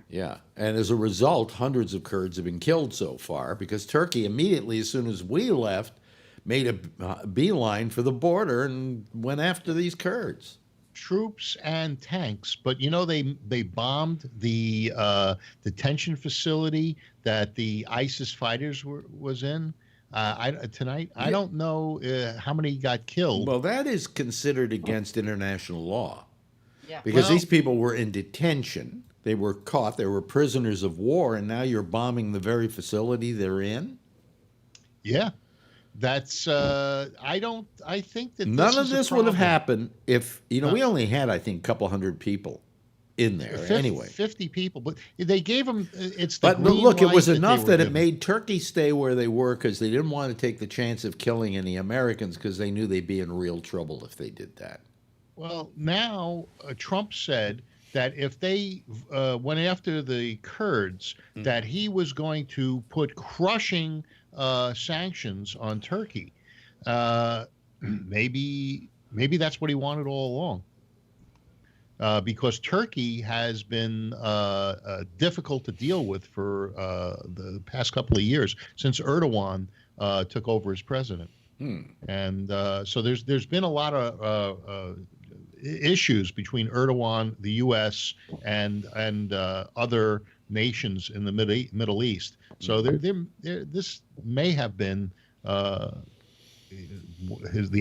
Yeah. And as a result, hundreds of Kurds have been killed so far because Turkey immediately, as soon as we left, made a beeline for the border and went after these Kurds. Troops and tanks, but they bombed the detention facility that the ISIS fighters was in tonight. I don't know how many got killed. Well, that is considered against international law. Yeah. Because these people were in detention. They were caught. They were prisoners of war, and now you're bombing the very facility they're in? Yeah. That's I think that none of this would have happened if we only had, I think, a couple hundred people in there 50 people, but they gave them but look, it was enough that it made Turkey stay where they were because they didn't want to take the chance of killing any Americans because they knew they'd be in real trouble if they did that. Well, now Trump said that if they went after the Kurds, that he was going to put crushing sanctions on Turkey. Maybe that's what he wanted all along. Because Turkey has been difficult to deal with for the past couple of years since Erdogan took over as president. And so there's been a lot of issues between Erdogan, the U.S., and other nations in the Middle East. So this may have been the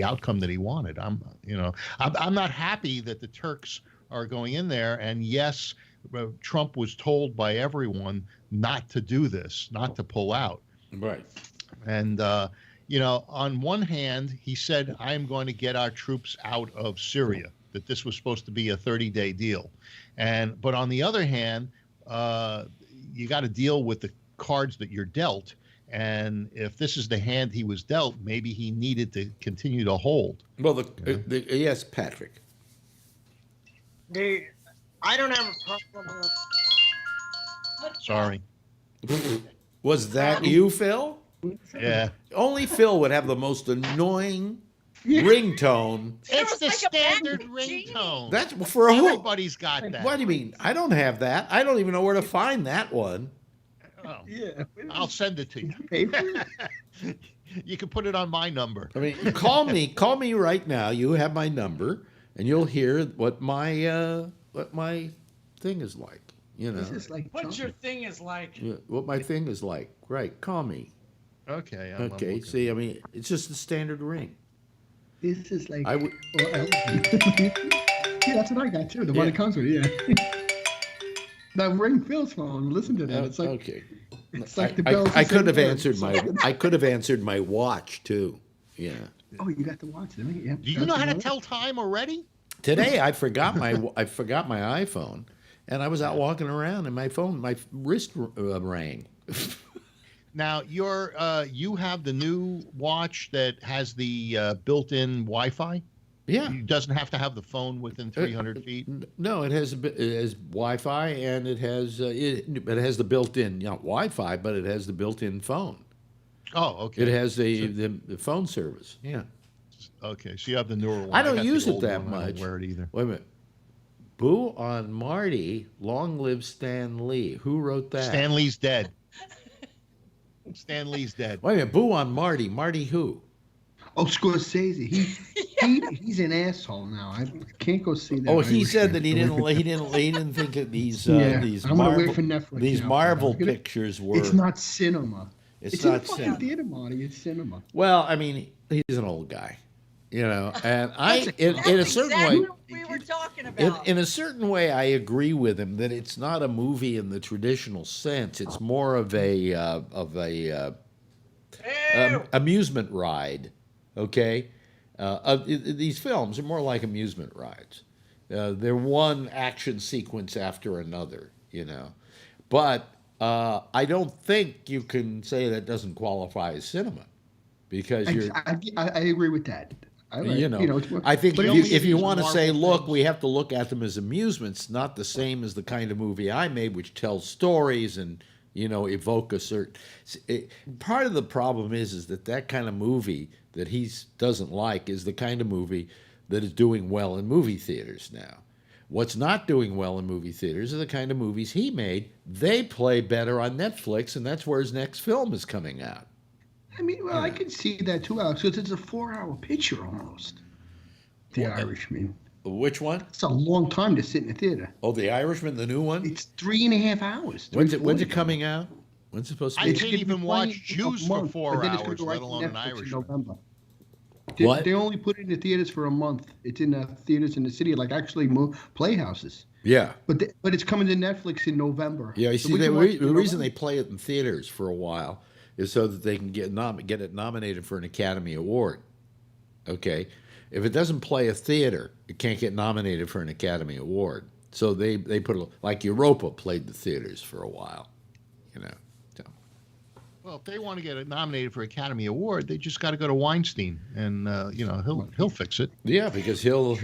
outcome that he wanted. I'm not happy that the Turks are going in there. And yes, Trump was told by everyone not to do this, not to pull out. Right. And on one hand, he said, "I'm going to get our troops out of Syria." That this was supposed to be a 30-day deal, but on the other hand, you got to deal with the cards that you're dealt. And if this is the hand he was dealt, maybe he needed to continue to hold. Well, yes, Patrick. I don't have a problem with. Sorry. Was that you, Phil? Yeah. Only Phil would have the most annoying ringtone. It's the standard ringtone. That's for who? Everybody's got that. What do you mean? I don't have that. I don't even know where to find that one. Oh, yeah. I'll send it to you. You can put it on my number. I mean, call me right now. You have my number, and you'll hear what my thing is like. What your thing is like. Yeah, what my thing is like. Right. Call me. Okay. Okay. See, I mean, it's just the standard ring. This is like. I would. Yeah, that's what I got too. The one that comes with it. Yeah. That ring Phil's phone. Listen to that. It's like. Okay. It's like the bells. I could have answered my watch too. Yeah. Oh, you got the watch, didn't you? Yeah. Do you know how to tell time already? Today I forgot my iPhone, and I was out walking around, and my wrist rang. Now you have the new watch that has the built-in Wi-Fi. Yeah, it doesn't have to have the phone within 300 feet. No, it has Wi-Fi, and it has the built-in not Wi-Fi, but it has the built-in phone. Oh, okay. It has the phone service. Yeah. Okay, so you have the newer one. I don't use it that much. I don't wear it either. Wait a minute. Boo on Marty, long live Stan Lee. Who wrote that? Stan Lee's dead. Stan Lee's dead. Wait a minute. Boo on Marty. Marty who? Oh, Scorsese. He's an asshole now. I can't go see that. Oh, he said that he didn't think that these Marvel pictures were. It's not cinema. It's not cinema. Theater, Marty. It's cinema. Well, I mean, he's an old guy. You know, and in a certain way, what we were talking about. in a certain way, I agree with him that it's not a movie in the traditional sense. It's more of a amusement ride. Okay, these films are more like amusement rides. They're one action sequence after another. You know, but I don't think you can say that doesn't qualify as cinema because I agree with that. I think if you want to say, look, we have to look at them as amusements, not the same as the kind of movie I made, which tells stories and evoke a certain. Part of the problem is that kind of movie that he doesn't like is the kind of movie that is doing well in movie theaters now. What's not doing well in movie theaters are the kind of movies he made. They play better on Netflix, and that's where his next film is coming out. I mean, well, I can see that too, Alex, because it's a 4-hour picture almost. The Irishman. Which one? It's a long time to sit in the theater. Oh, The Irishman, the new one? It's 3.5 hours. When's it coming out? When's it supposed to be? I can't even watch Jews for 4 hours, let alone an Irishman. What? They only put it in the theaters for a month. It's in the theaters in the city, like actually playhouses. Yeah. But it's coming to Netflix in November. Yeah, you see, the reason they play it in theaters for a while is so that they can get it nominated for an Academy Award. Okay? If it doesn't play a theater, it can't get nominated for an Academy Award. So they put it, like Europa played the theaters for a while, So. Well, if they want to get it nominated for Academy Award, they just got to go to Weinstein, and he'll fix it. Yeah, because he'll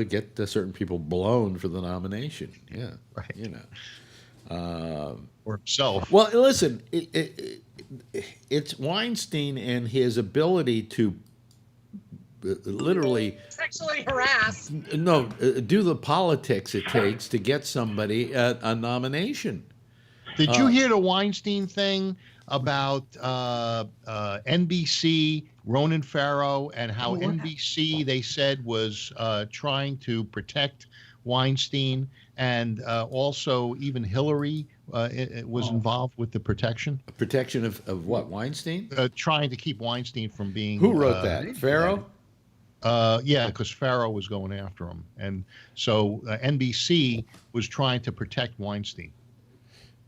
get certain people blown for the nomination. Yeah, right. Or himself. Well, listen, it's Weinstein and his ability to literally sexually harass. Do the politics it takes to get somebody a nomination. Did you hear the Weinstein thing about NBC, Ronan Farrow, and how NBC, they said, was trying to protect Weinstein, and also even Hillary was involved with the protection? Protection of what, Weinstein? Trying to keep Weinstein from being... Who wrote that? Farrow? Yeah, because Farrow was going after him. And so NBC was trying to protect Weinstein.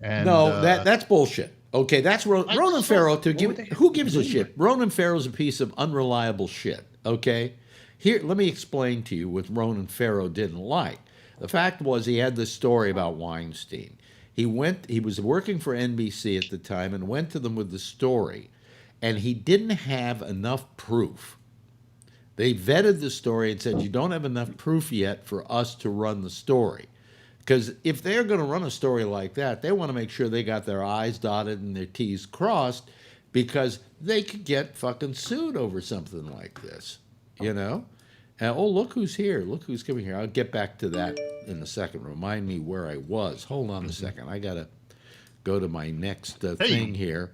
And, that's bullshit. Okay, that's Ronan Farrow. Who gives a shit? Ronan Farrow's a piece of unreliable shit. Okay, here, let me explain to you what Ronan Farrow didn't like. The fact was he had this story about Weinstein. He was working for NBC at the time and went to them with the story, and he didn't have enough proof. They vetted the story and said, you don't have enough proof yet for us to run the story. Because if they're going to run a story like that, they want to make sure they got their I's dotted and their T's crossed, because they could get fucking sued over something like this, And, look who's here. Look who's coming here. I'll get back to that in a second. Remind me where I was. Hold on a second. I got to go to my next thing here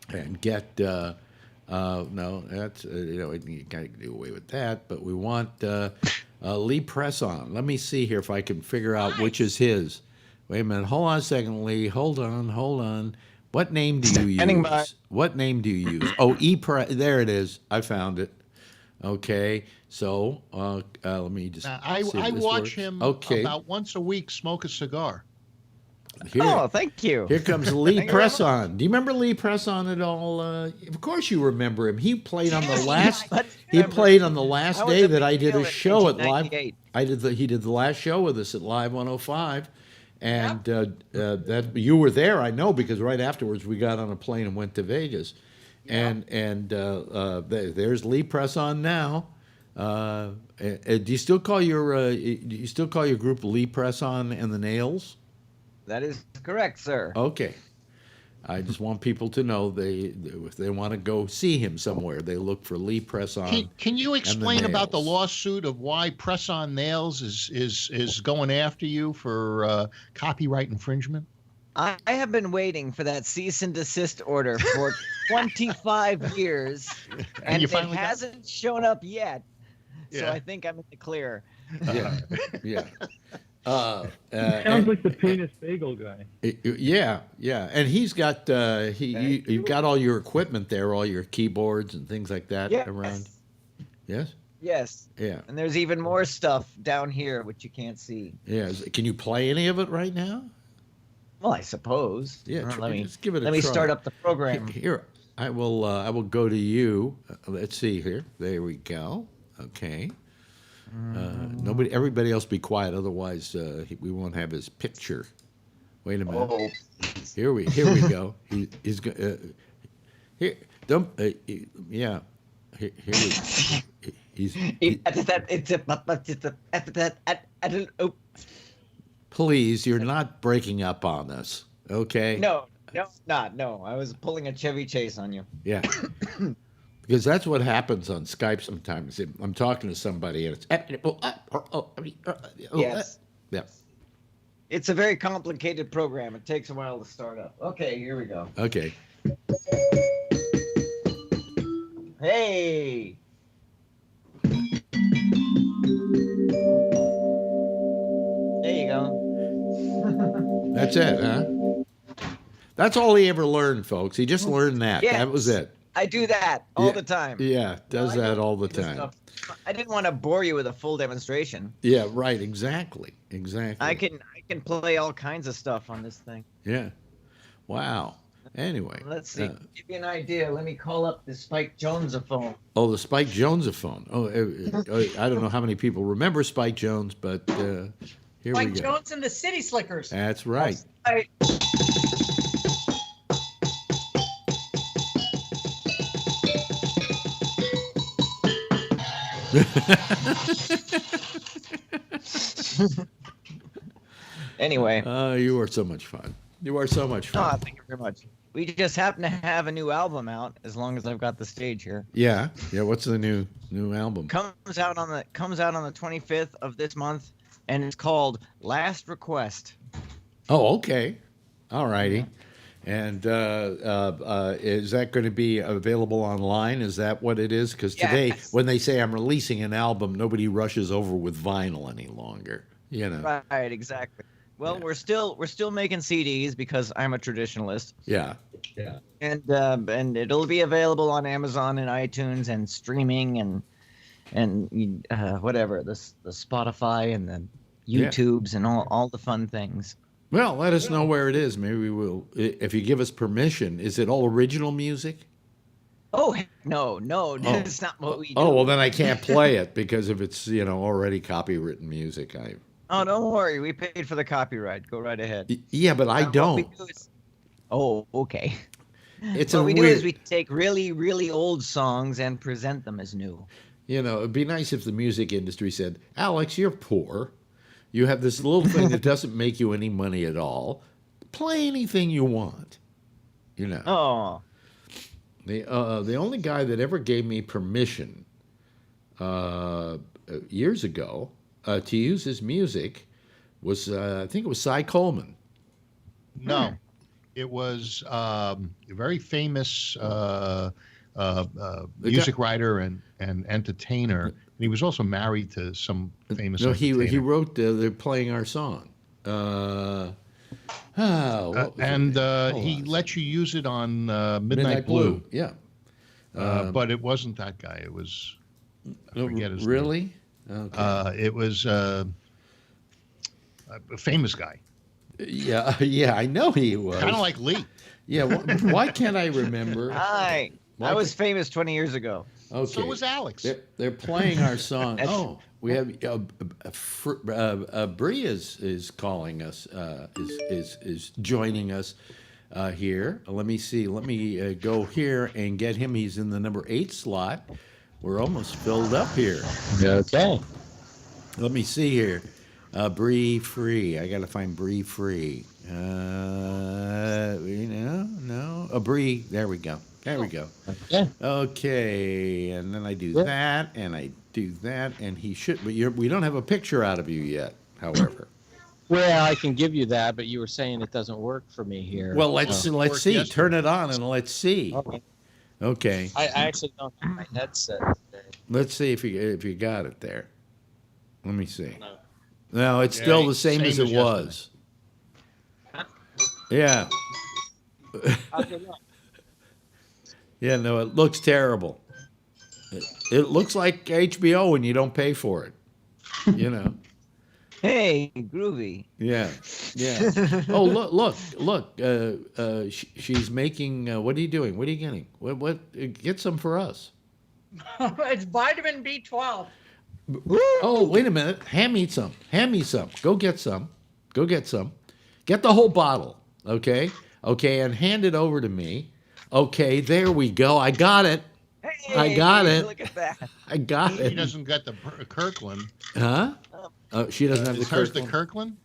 and get... no, that's, you got to do away with that, but we want... Lee Presson. Let me see here if I can figure out which is his. Wait a minute. Hold on a second, Lee. Hold on. What name do you use? What name do you use? Oh, there it is. I found it. Okay. So let me just. I watch him about once a week smoke a cigar. Thank you. Here comes Lee Presson. Do you remember Lee Presson at all? Of course you remember him. He played on the last. He played on the last day that I did a show at Live. He did the last show with us at Live 105, and that you were there. I know, because right afterwards we got on a plane and went to Vegas, and there's Lee Presson now. Do you still call your group Lee Presson and the Nails? That is correct, sir. Okay. I just want people to know if they want to go see him somewhere, they look for Lee Presson. Can you explain about the lawsuit of why Presson Nails is going after you for copyright infringement? I have been waiting for that cease and desist order for 25 years, and it hasn't shown up yet. So I think I'm in the clear. Yeah. Sounds like the penis bagel guy. Yeah, and he's got you've got all your equipment there, all your keyboards and things like that around. Yes. Yes. Yeah. And there's even more stuff down here which you can't see. Yeah. Can you play any of it right now? Well, I suppose. Yeah. Just give it a try. Let me start up the program. Here, I will go to you. Let's see here. There we go. Okay. Everybody else be quiet. Otherwise, we won't have his picture. Wait a minute. Oh. Here we go. He's here. Don't. Yeah. Here Please, you're not breaking up on us, okay? No, not. No, I was pulling a Chevy Chase on you. Yeah. Because that's what happens on Skype sometimes. I'm talking to somebody and it's yes. Yeah. It's a very complicated program. It takes a while to start up. Okay, here we go. Okay. Hey. There you go. That's it, huh? That's all he ever learned, folks. He just learned that. Yes. That was it. I do that all the time. Yeah, does that all the time. I didn't want to bore you with a full demonstration. Yeah, right. Exactly. I can play all kinds of stuff on this thing. Yeah. Wow. Anyway. Let's see. Give you an idea. Let me call up the Spike Jones-a-phone. Oh, the Spike Jones-a-phone. I don't know how many people remember Spike Jones, but here we go. Spike Jones and the City Slickers. That's right. Anyway. You are so much fun. You are so much fun. Oh, thank you very much. We just happen to have a new album out, as long as I've got the stage here. Yeah. What's the new album? Comes out on the 25th of this month, and it's called Last Request. Oh, okay. All righty. And is that going to be available online? Is that what it is? Because today, when they say I'm releasing an album, nobody rushes over with vinyl any longer. You know. Right. Exactly. Well, we're still making CDs because I'm a traditionalist. Yeah. And it'll be available on Amazon and iTunes and streaming and whatever, the Spotify and the YouTubes and all the fun things. Well, let us know where it is. Maybe we'll, if you give us permission. Is it all original music? Oh no, that's not what we do. Oh well, then I can't play it because if it's already copywritten music, Oh, don't worry. We paid for the copyright. Go right ahead. Yeah, but I don't. Oh, okay. What we do is we take really, really old songs and present them as new. It'd be nice if the music industry said, Alex, you're poor. You have this little thing that doesn't make you any money at all. Play anything you want. Oh. The only guy that ever gave me permission years ago to use his music was, I think it was Cy Coleman. No, it was a very famous music writer and entertainer. And he was also married to some famous entertainer. He wrote They're Playing Our Song. He let you use it on Midnight Blue. Yeah. But it wasn't that guy. It was, I forget his name. Really? Okay. It was a famous guy. Yeah, I know he was. Kind of like Lee. Yeah, why can't I remember? I was famous 20 years ago. Okay. So was Alex. They're playing our song. Oh, we have Bree is calling us. Is joining us here. Let me see. Let me go here and get him. He's in the number 8 slot. We're almost filled up here. Okay. Let me see here. Bree Free. I got to find Bree Free. No. Bree. There we go. Okay. Okay. And then I do that, and I do that, and he should. But we don't have a picture out of you yet, however. Well, I can give you that, but you were saying it doesn't work for me here. Well, let's see. Yesterday. Turn it on, and let's see. Okay. I actually don't have my headset today. Let's see if you got it there. Let me see. No, it's still the same as it was. Yeah. Okay, look. Yeah, no, it looks terrible. It looks like HBO when you don't pay for it. You know. Hey, groovy. Yeah. Oh, look. She's making. What are you doing? What are you getting? What? Get some for us. It's vitamin B12. Oh, wait a minute. Hand me some. Go get some. Get the whole bottle. Okay, and hand it over to me. Okay, there we go. I got it. Hey, I got it. Look at that. I got it. She doesn't got the Kirkland. Huh? She doesn't have the Hers Kirkland. the Kirkland?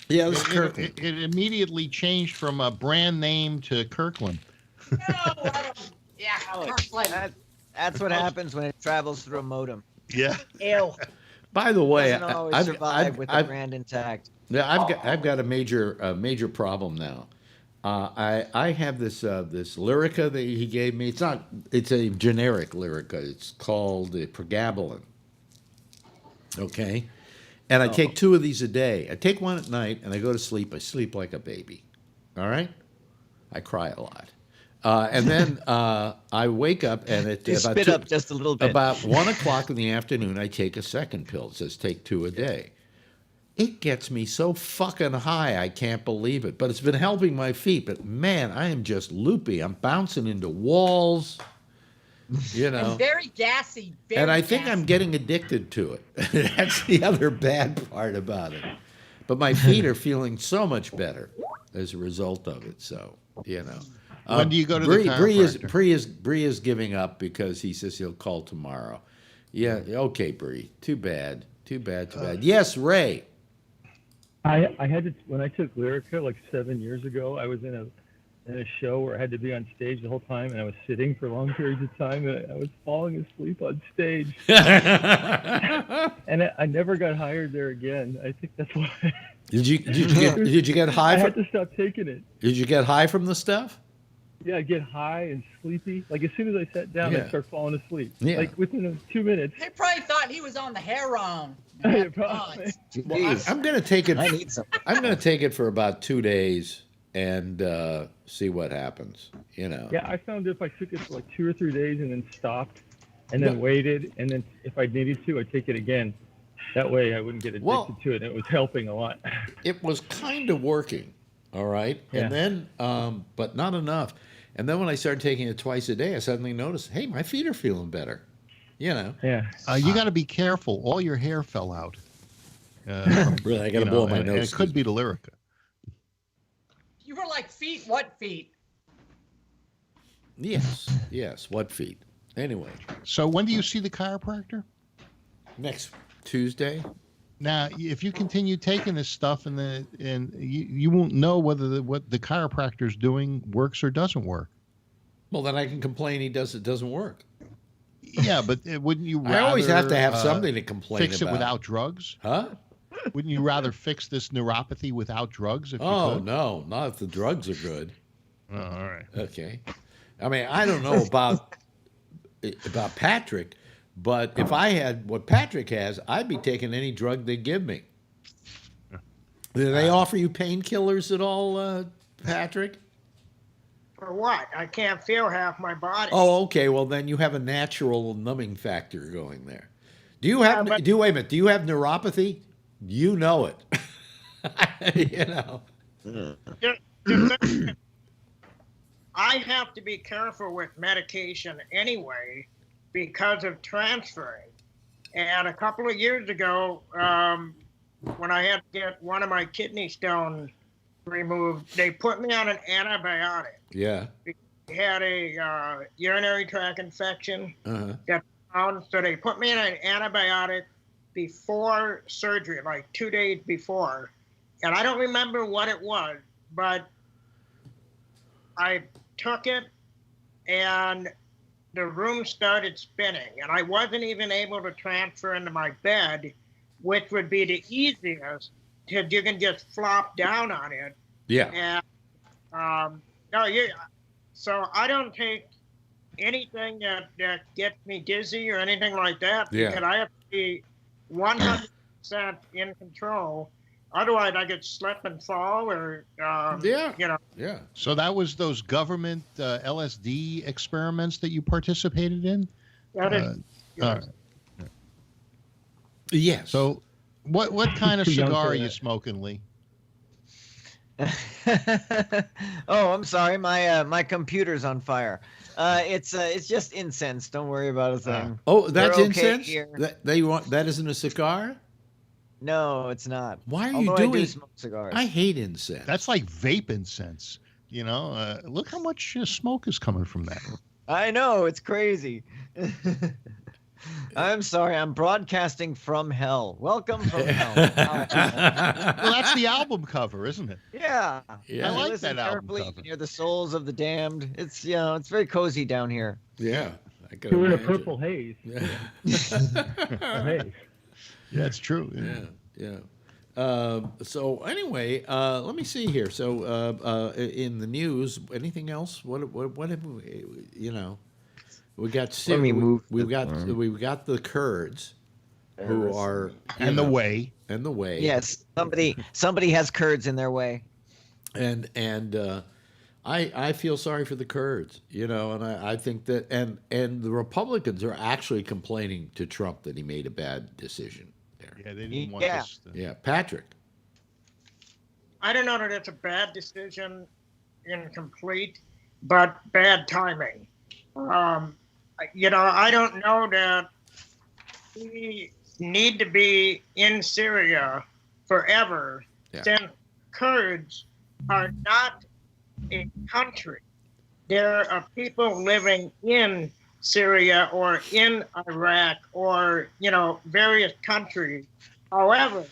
Yeah, this is Kirkland. It immediately changed from a brand name to Kirkland. Yeah, Kirkland. That's what happens when it travels through a modem. Yeah. Ew. By the way, Doesn't always survive with the brand intact. Yeah, I've got a major problem now. I have this Lyrica that he gave me. It's a generic Lyrica. It's called the Pregabalin. Okay, and I take 2 of these a day. I take one at night, and I go to sleep. I sleep like a baby. All right, I cry a lot, and then I wake up, and You spit up just a little bit. About 1 o'clock in the afternoon, I take a second pill. It says take 2 a day. It gets me so fucking high, I can't believe it. But it's been helping my feet. But man, I am just loopy. I'm bouncing into walls, you know. And very gassy. And I think I'm getting addicted to it. That's the other bad part about it. But my feet are feeling so much better as a result of it. So, you know. When do you go to the chiropractor? Bree is giving up because he says he'll call tomorrow. Yeah, okay, Bree. Too bad. Yes, Ray. I had to, when I took Lyrica like 7 years ago, I was in a show where I had to be on stage the whole time, and I was sitting for long periods of time, and I was falling asleep on stage. And I never got hired there again. I think that's why. Did you get high? I had to stop taking it. Did you get high from the stuff? Yeah, I get high and sleepy. Like as soon as I sat down, I start falling asleep. Yeah. Like within 2 minutes. They probably thought he was on the heroin. Well, I'm going to take it. I need some. I'm going to take it for about 2 days and see what happens. You know. Yeah, I found if I took it for like 2 or 3 days and then stopped, and then waited, and then if I needed to, I'd take it again. That way, I wouldn't get addicted to it. And it was helping a lot. It was kind of working, all right, and then, but not enough. And then when I started taking it twice a day, I suddenly noticed, hey, my feet are feeling better. You know. Yeah. You got to be careful. All your hair fell out. Really, I got to blow my nose. It could be the Lyrica. You were like, feet? What feet? Yes. What feet? Anyway. So when do you see the chiropractor? Next Tuesday. Now, if you continue taking this stuff and you won't know whether what the chiropractor's doing works or doesn't work. Well, then I can complain it doesn't work. Yeah, but wouldn't you rather... I always have to have something to complain about. Fix it without drugs? Huh? Wouldn't you rather fix this neuropathy without drugs if you could? No, not if the drugs are good. Oh, all right. Okay. I mean, I don't know about Patrick, but if I had what Patrick has, I'd be taking any drug they give me. Do they offer you painkillers at all, Patrick? For what? I can't feel half my body. Oh, okay. Well, then you have a natural numbing factor going there. Do you have? Wait a minute. Do you have neuropathy? You know it. You know. I have to be careful with medication anyway because of transferring. And a couple of years ago, when I had to get one of my kidney stones removed, they put me on an antibiotic. Yeah. I had a urinary tract infection. So they put me on an antibiotic before surgery, like 2 days before. And I don't remember what it was, but I took it and the room started spinning. And I wasn't even able to transfer into my bed, which would be the easiest because you can just flop down on it. Yeah. And so I don't take anything that gets me dizzy or anything like that. Yeah. Because I have to be 100% in control. Otherwise, I could slip and fall or, you know. Yeah. So that was those government LSD experiments that you participated in? That is. All right. Yes. So, what kind of Too young cigar for are you that. smoking, Lee? Oh, I'm sorry. My computer's on fire. It's just incense. Don't worry about a thing. Oh, that's We're okay incense? here. That isn't a cigar? No, it's not. Why are Although you doing? I do smoke cigars. I hate incense. That's like vape incense. You know, look how much smoke is coming from that. I know, it's crazy. I'm sorry, I'm broadcasting from hell. Welcome from hell. Well, that's the album cover, isn't it? Yeah. Yeah. I like Listen that album carefully, cover. You can hear the souls of the damned. It's it's very cozy down here. Yeah. I could We're in a imagine. purple haze. Yeah. A haze. Yeah, it's true. Yeah. So anyway, let me see here. So in the news, anything else? What have we? We got Let me move we've got the Kurds who are And the way. Yes, somebody has Kurds in their way. and I feel sorry for the Kurds, and I think that and the Republicans are actually complaining to Trump that he made a bad decision there. Yeah, they didn't want Yeah. this. Yeah, Patrick. I don't know that it's a bad decision, incomplete, but bad timing. I don't know that we need to be in Syria forever, Yeah. since Kurds are not a country. There are people living in Syria or in Iraq or, various countries. However,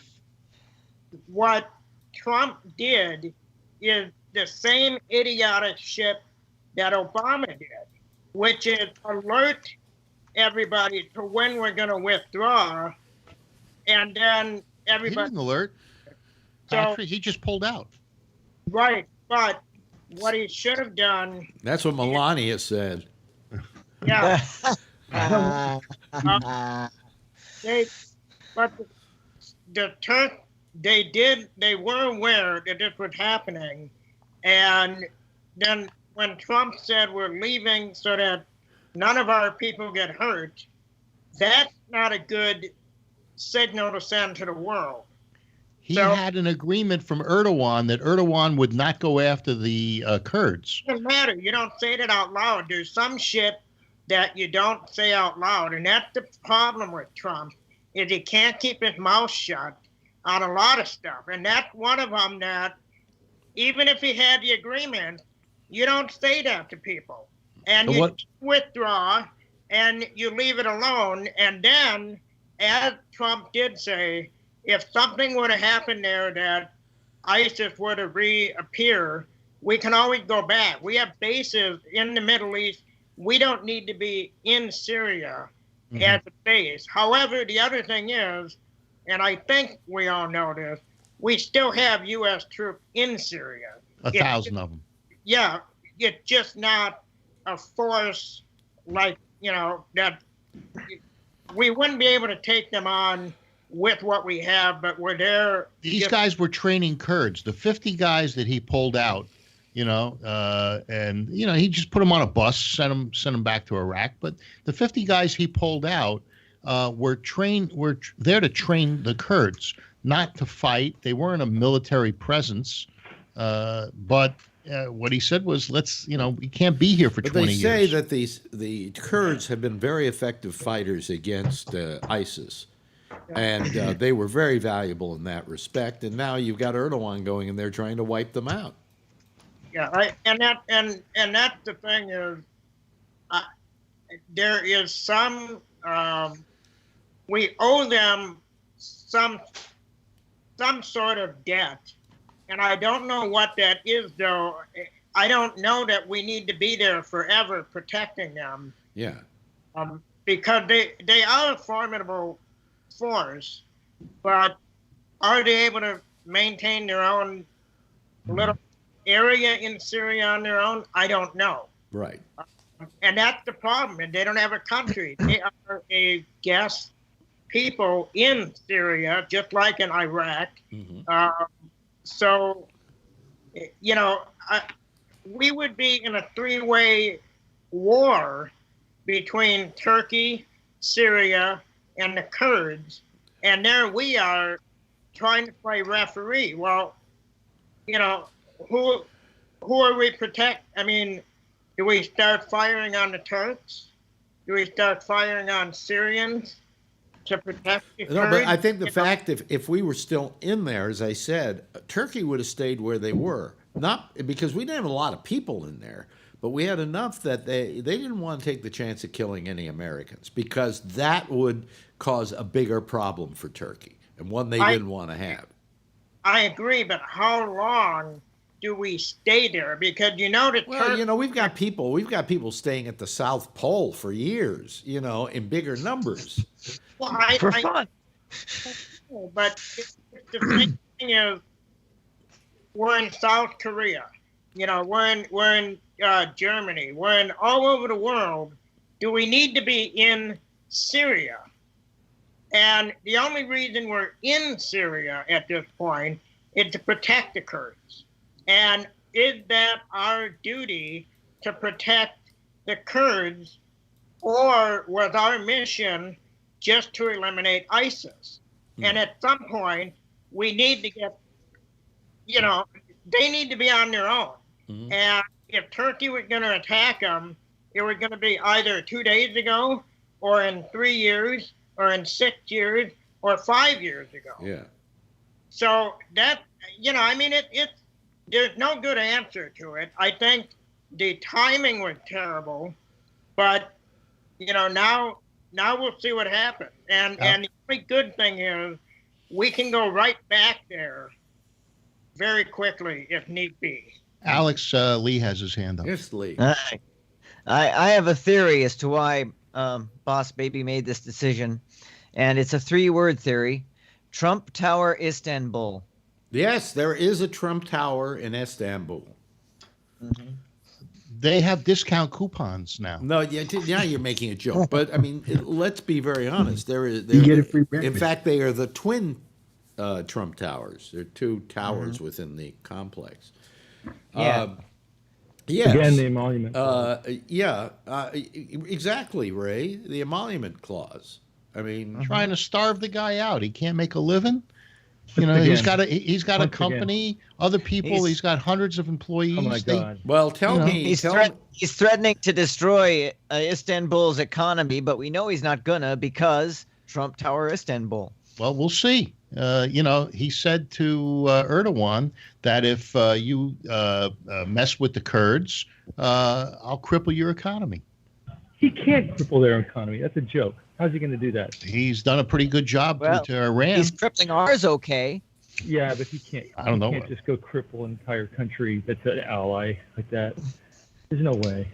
what Trump did is the same idiotic shit that Obama did, which is alert everybody to when we're going to withdraw, and then He everybody. didn't alert. So- Patrick, he just pulled out. Right, but what he should have done, That's what Melania said. yeah, but the Turk, they were aware that this was happening, and then when Trump said we're leaving so that none of our people get hurt, that's not a good signal to send to the world. He So- had an agreement from Erdogan that Erdogan would not go after the Kurds. It doesn't matter. You don't say that out loud. There's some shit that you don't say out loud, and that's the problem with Trump, is he can't keep his mouth shut on a lot of stuff, and that's one of them. That even if he had the agreement, you don't say that to people, and you withdraw and you leave it alone. And then, as Trump did say, if something were to happen there that ISIS were to reappear, we can always go back. We have bases in the Middle East. We don't need to be in Syria as a base. However, the other thing is, and I think we all know this, we still have U.S. troops in Syria. 1,000 of them. Yeah, it's just not a force like, that we wouldn't be able to take them on with what we have, but we're there. These guys were training Kurds. The 50 guys that he pulled out, and he just put them on a bus, sent them back to Iraq. But the 50 guys he pulled out were there to train the Kurds, not to fight. They weren't a military presence, but what he said was, we can't be here for 20 years. But they say that the Kurds have been very effective fighters against ISIS. And they were very valuable in that respect. And now you've got Erdogan going in there trying to wipe them out. Yeah, and that's the thing is, there is some we owe them some sort of debt, and I don't know what that is though. I don't know that we need to be there forever protecting them. Yeah. Because they are a formidable force, but are they able to maintain their own little area in Syria on their own? I don't know. Right. And that's the problem. And they don't have a country. They are a guest people in Syria, just like in Iraq. So, we would be in a three-way war between Turkey, Syria, and the Kurds. And there we are trying to play referee. Well, you know, who are we protect? I mean, do we start firing on the Turks? Do we start firing on Syrians to protect the Kurds? No, but I think the fact if we were still in there, as I said, Turkey would have stayed where they were. Not because we didn't have a lot of people in there, but we had enough that they didn't want to take the chance of killing any Americans because that would cause a bigger problem for Turkey and one they didn't want to have. I agree, but how long do we stay there? Because you know we've got people staying at the South Pole for years, in bigger numbers. Well, for fun. But the thing is, we're in South Korea. We're in Germany. We're in all over the world. Do we need to be in Syria? And the only reason we're in Syria at this point is to protect the Kurds. And is that our duty to protect the Kurds, or was our mission just to eliminate ISIS? And at some point, we need to get, they need to be on their own. And if Turkey was going to attack them, it was going to be either 2 days ago, or in 3 years, or in 6 years, or 5 years ago. Yeah. So that, there's no good answer to it. I think the timing was terrible, but now we'll see what happens. And the only good thing is we can go right back there very quickly if need be. Alex Lee has his hand up. Yes, Lee. I have a theory as to why Boss Baby made this decision, and it's a 3-word theory: Trump Tower, Istanbul. Yes, there is a Trump Tower in Istanbul. Mm-hmm. They have discount coupons now. No, now you're making a joke, but I mean, let's be very honest. You get a free breakfast. In fact, they are the twin Trump Towers. They're 2 towers within the complex. Yeah. Yes. Again, the emolument. Exactly, Ray. The emolument clause. I mean, trying to starve the guy out. He can't make a living. He's got a company, other people. He's got hundreds of employees. Oh my God! Well, tell me. He's threatening to destroy Istanbul's economy, but we know he's not gonna because Trump Tower, Istanbul. Well, we'll see. He said to Erdogan that if you mess with the Kurds, I'll cripple your economy. He can't cripple their economy. That's a joke. How's he going to do that? He's done a pretty good job to Iran. He's crippling ours, okay? Yeah, but he can't. I don't know. He can't just go cripple an entire country that's an ally like that. There's no way.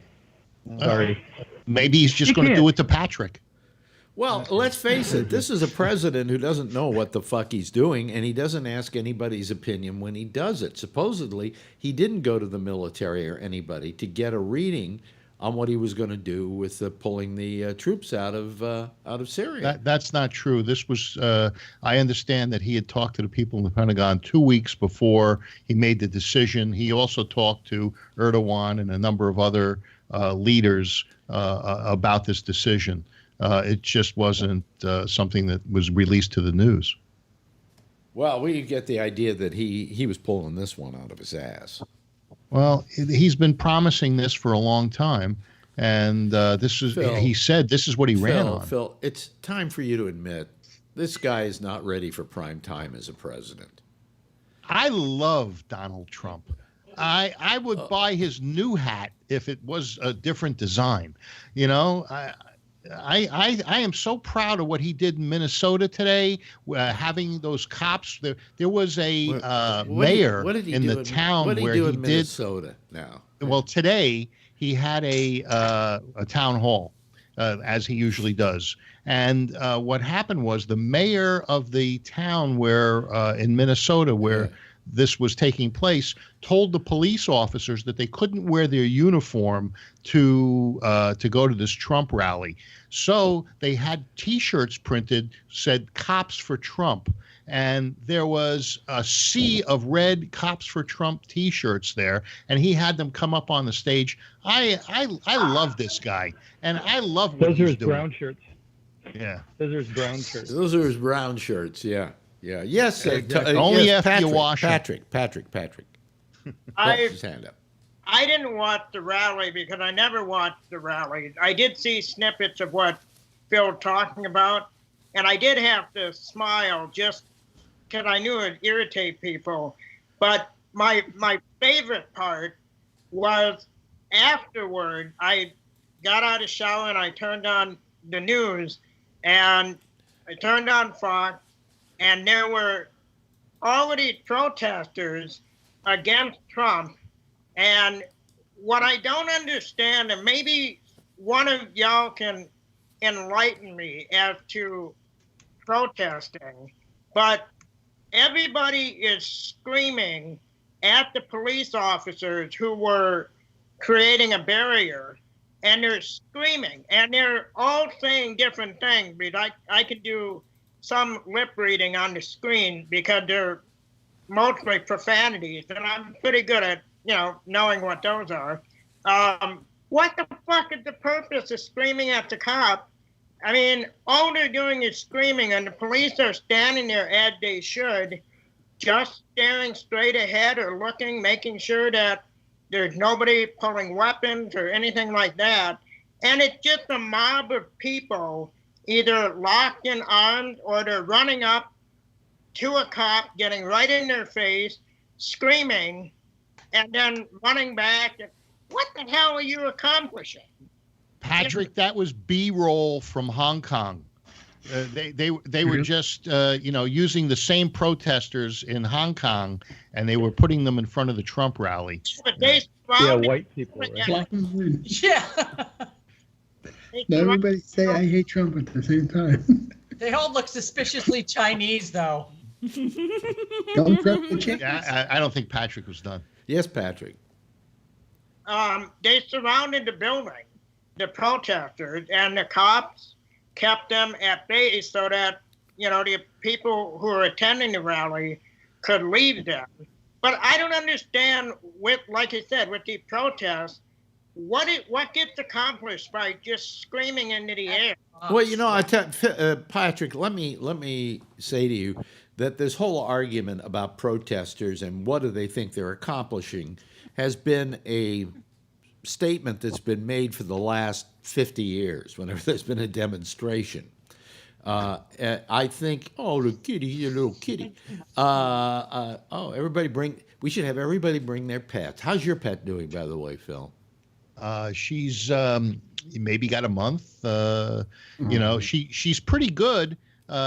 Sorry. Maybe he's just going to do it to Patrick. Well, let's face it. This is a president who doesn't know what the fuck he's doing, and he doesn't ask anybody's opinion when he does it. Supposedly, he didn't go to the military or anybody to get a reading on what he was going to do with pulling the troops out of Syria. That's not true. This was, I understand that he had talked to the people in the Pentagon 2 weeks before he made the decision. He also talked to Erdogan and a number of other leaders about this decision. It just wasn't something that was released to the news. Well, we get the idea that he was pulling this one out of his ass. Well, he's been promising this for a long time, and he said this is what he ran on. Phil, it's time for you to admit this guy is not ready for prime time as a president. I love Donald Trump. I would buy his new hat if it was a different design. I am so proud of what he did in Minnesota today, having those cops. There was a mayor in the town where he did Minnesota now. Well, today he had a town hall, as he usually does. And what happened was the mayor of the town in Minnesota where this was taking place, told the police officers that they couldn't wear their uniform to go to this Trump rally. So they had T-shirts printed, said "Cops for Trump." And there was a sea of red "Cops for Trump" T-shirts there, and he had them come up on the stage. I love this guy, and I love what Those are he's his doing. brown shirts. Yeah, those are his brown shirts. Those are his brown shirts. Yeah, yeah. Yes, only yes, after you wash 'em. Patrick. I His hand up. I didn't watch the rally because I never watched the rally. I did see snippets of what Phil talking about, and I did have to smile just because I knew it'd irritate people. But my favorite part was afterward. I got out of the shower and I turned on the news, and I turned on Fox, and there were all of these protesters against Trump. And what I don't understand, and maybe one of y'all can enlighten me as to protesting, but everybody is screaming at the police officers who were creating a barrier, and they're screaming, and they're all saying different things. But I could do some lip reading on the screen because they're mostly profanities, and I'm pretty good at, knowing what those are. What the fuck is the purpose of screaming at the cop? I mean, all they're doing is screaming, and the police are standing there as they should, just staring straight ahead or looking, making sure that there's nobody pulling weapons or anything like that. And it's just a mob of people either locked in arms or they're running up to a cop, getting right in their face, screaming, and then running back. What the hell are you accomplishing? Patrick, that was B-roll from Hong Kong. They were just using the same protesters in Hong Kong, and they were putting them in front of the Trump rally. But they white people, right? Yeah. Everybody say I hate Trump at the same time. They all look suspiciously Chinese, though. Don't Trump the chance. Yeah, I don't think Patrick was done. Yes, Patrick. They surrounded the building, the protesters, and the cops kept them at bay so that, the people who are attending the rally could leave them. But I don't understand, like I said, with the protests, what gets accomplished by just screaming into the air? Well, Patrick, let me say to you that this whole argument about protesters and what do they think they're accomplishing has been a statement that's been made for the last 50 years whenever there's been a demonstration. I think, the kitty, you little kitty. We should have everybody bring their pets. How's your pet doing, by the way, Phil? She's maybe got a month. She's pretty good.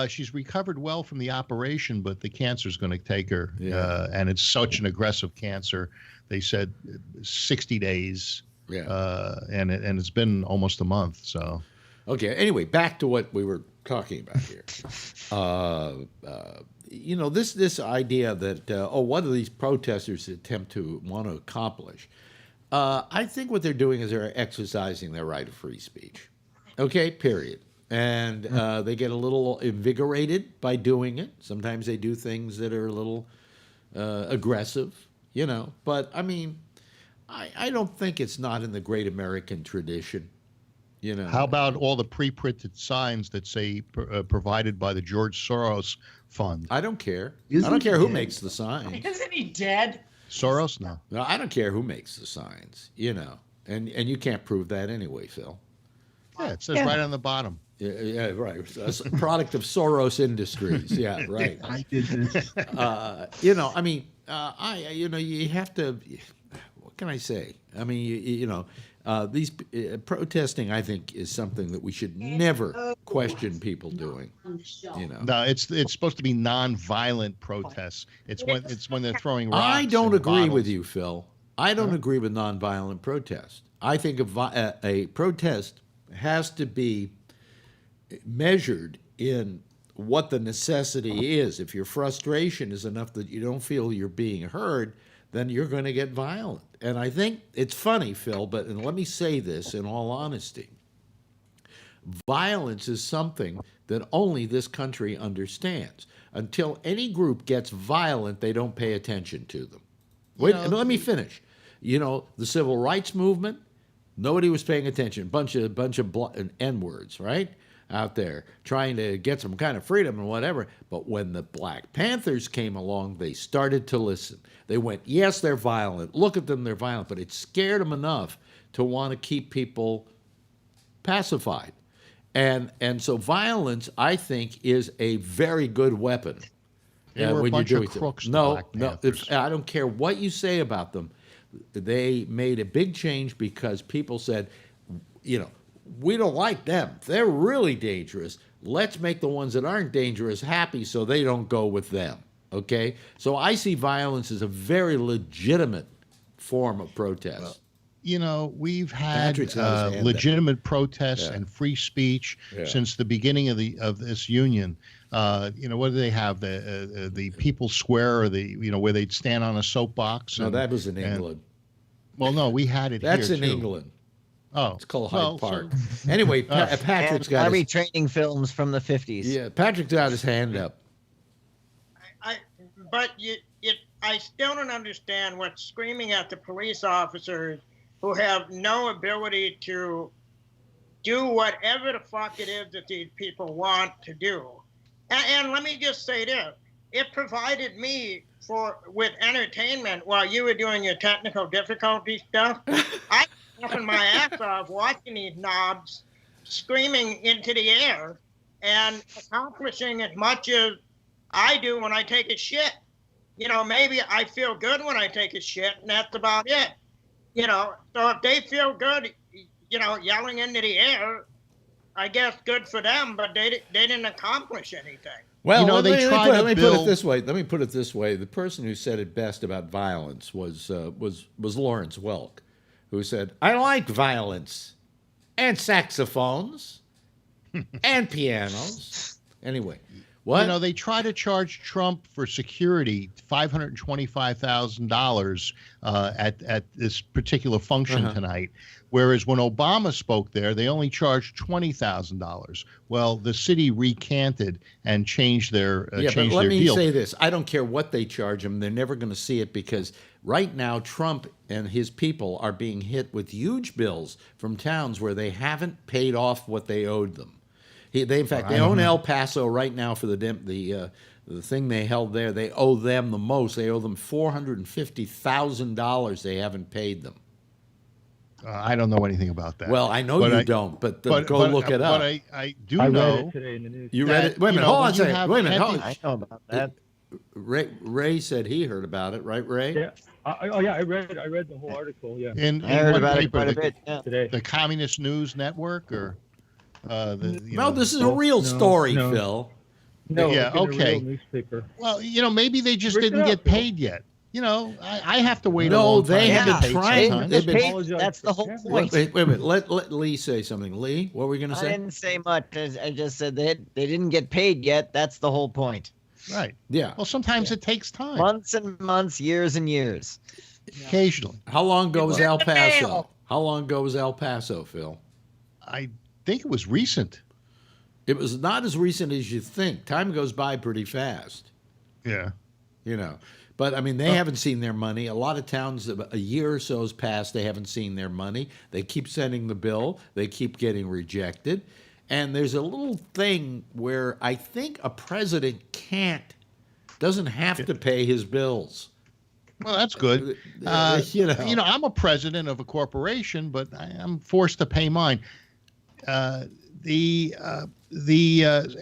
She's recovered well from the operation, but the cancer's going to take her. Yeah. And it's such an aggressive cancer. They said 60 days. Yeah. And it's been almost a month. So. Okay. Anyway, back to what we were talking about here. This idea that what do these protesters attempt to want to accomplish? I think what they're doing is they're exercising their right of free speech. Okay, period. And they get a little invigorated by doing it. Sometimes they do things that are a little aggressive, But, I mean, I don't think it's not in the great American tradition, How about all the pre-printed signs that say provided by the George Soros Fund? I don't care. I don't care who makes the signs. Isn't he dead? Soros? No, I don't care who makes the signs, and you can't prove that anyway, Phil. Yeah, it says right on the bottom. Yeah, right. It's a product of Soros Industries. Yeah, right. I did this. You have to. What can I say? I mean, these protesting, I think, is something that we should never question people doing. No, it's supposed to be non-violent protests. It's when they're throwing rocks. I don't agree bottles. with you, Phil. I don't agree with non-violent protest. I think a protest has to be measured in what the necessity is. If your frustration is enough that you don't feel you're being heard, then you're going to get violent. And I think it's funny, Phil, but and let me say this in all honesty. Violence is something that only this country understands. Until any group gets violent, they don't pay attention to them. Wait, let me finish. You know, the civil rights movement, nobody was paying attention. Bunch of N-words, right? Out there trying to get some kind of freedom and whatever. But when the Black Panthers came along, they started to listen. They went, yes, they're violent. Look at them, they're violent. But it scared them enough to want to keep people pacified. And so violence, I think, is a very good weapon. They were a bunch of crooks. No, I don't care what you say about them. They made a big change because people said, you know, we don't like them. They're really dangerous. Let's make the ones that aren't dangerous happy so they don't go with them. Okay? So I see violence as a very legitimate form of protest. Well, you know, we've had legitimate protests and free speech since the beginning of this union. You know, what do they have? The People's Square, or where they'd stand on a soapbox. No, that was in England. Well, no, we had it That's here in too. England. Oh, it's called Hyde Park. Anyway, Patrick's got army training films from the 50s. Yeah, Patrick's got his hand up. I still don't understand what's screaming at the police officers who have no ability to do whatever the fuck it is that these people want to do. And let me just say this. It provided me with entertainment while you were doing your technical difficulty stuff. I was laughing my ass off watching these knobs screaming into the air and accomplishing as much as I do when I take a shit. You know, maybe I feel good when I take a shit, and that's about it. You know, so if they feel good, you know, yelling into the air, I guess good for them, but they didn't accomplish anything. Well, you know, let me put it this way. Let me put it this way. The person who said it best about violence was Lawrence Welk, who said, "I like violence and saxophones and pianos." Anyway, what? You know, they try to charge Trump for security $525,000 at this particular function tonight, whereas when Obama spoke there, they only charged $20,000. Well, the city recanted and changed their but deal. let me say this: I don't care what they charge them; they're never going to see it because right now Trump and his people are being hit with huge bills from towns where they haven't paid off what they owed them. They own El Paso right now for the thing they held there. They owe them the most. They owe them $450,000 they haven't paid them. I don't know anything about that. Well, I know you don't, but go look it up. But I do know. Read it today in the news. You read it? Wait a minute. Hold on a second. Wait a minute. I know about that. Ray said he heard about it, right, Ray? Yeah. I read the whole article. Yeah. In I heard what about paper? it quite a bit today. The Communist News Network, or this is a real story, Phil. No, yeah, okay. A real newspaper. Well, you know, maybe they just didn't get paid yet. You know, I have to wait. No, a long they time have been trying. That's the whole point. Wait a minute. Let Lee say something. Lee, what were we going to say? I didn't say much. I just said they didn't get paid yet. That's the whole point. Right. Yeah. Well, sometimes it takes time. Months and months, years and years. Occasionally. How long ago was El Paso? How long ago was El Paso, Phil? I think it was recent. It was not as recent as you think. Time goes by pretty fast. Yeah. You know. But, I mean, they haven't seen their money. A lot of towns, a year or so has passed, they haven't seen their money. They keep sending the bill. They keep getting rejected. And there's a little thing where I think a president doesn't have to pay his bills. Well, that's good. You know, I'm a president of a corporation, but I'm forced to pay mine.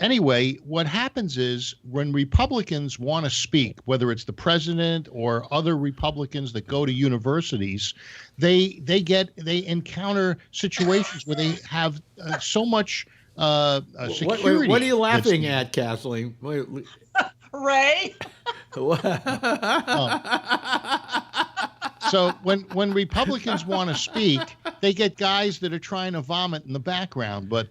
Anyway, what happens is when Republicans want to speak, whether it's the president or other Republicans that go to universities, they encounter situations where they have so much security. What are you laughing at, Kathleen? Ray? So when Republicans want to speak, they get guys that are trying to vomit in the background. But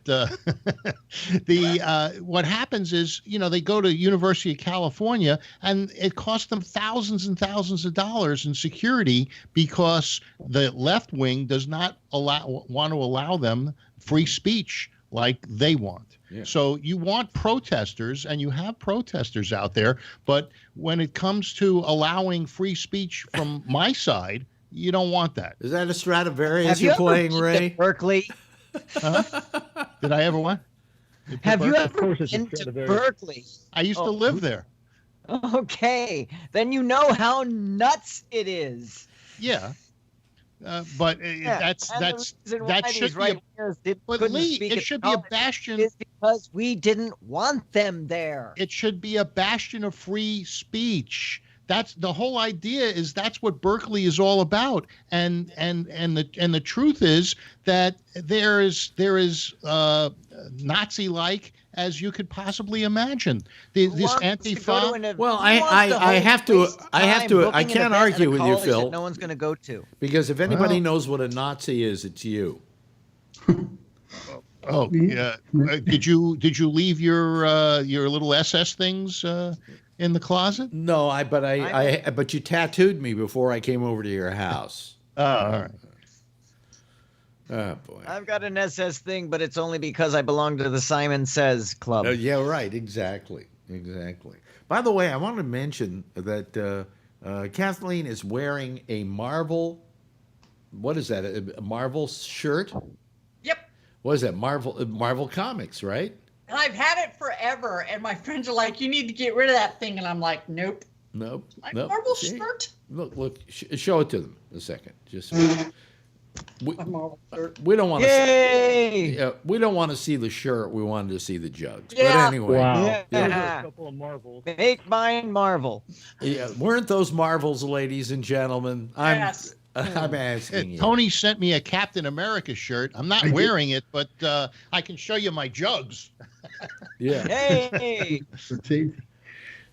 what happens is, they go to University of California, and it costs them thousands and thousands of dollars in security because the left wing does not want to allow them free speech like they want. Yeah. So you want protesters, and you have protesters out there, but when it comes to allowing free speech from my side, you don't want that. Is that a Stradivarius you're playing, Ray? Berkeley? Did I ever what? Have you ever been to Berkeley? I used to live there. Okay, then you know how nuts it is. Yeah. But that should be but Lee, it should be a bastion. Is because we didn't want them there. It should be a bastion of free speech. That's the whole idea. Is that's what Berkeley is all about. And the truth is that there is Nazi-like as you could possibly imagine. This Antifa. Well, I can't argue with you, Phil. No one's going to go to. Because if anybody knows what a Nazi is, it's you. Oh yeah. Did you leave your little SS things in the closet? No, but you tattooed me before I came over to your house. Oh, all right. Oh, boy. I've got an SS thing, but it's only because I belong to the Simon Says Club. Yeah, right. Exactly. By the way, I want to mention that Kathleen is wearing a Marvel, what is that, a Marvel shirt? Yep. What is that, Marvel Comics, right? And I've had it forever, and my friends are like, you need to get rid of that thing, and I'm like, nope. Nope. Marvel shirt? Look, show it to them a second. Just... We don't want to. We don't want to see the shirt. We wanted to see the jugs. Yeah. But anyway, wow. Yeah. A couple of Marvels. Make mine Marvel. Yeah, weren't those Marvels, ladies and gentlemen? Yes. I'm asking you. Tony sent me a Captain America shirt. I'm not wearing it, but I can show you my jugs. Yeah. Hey. See,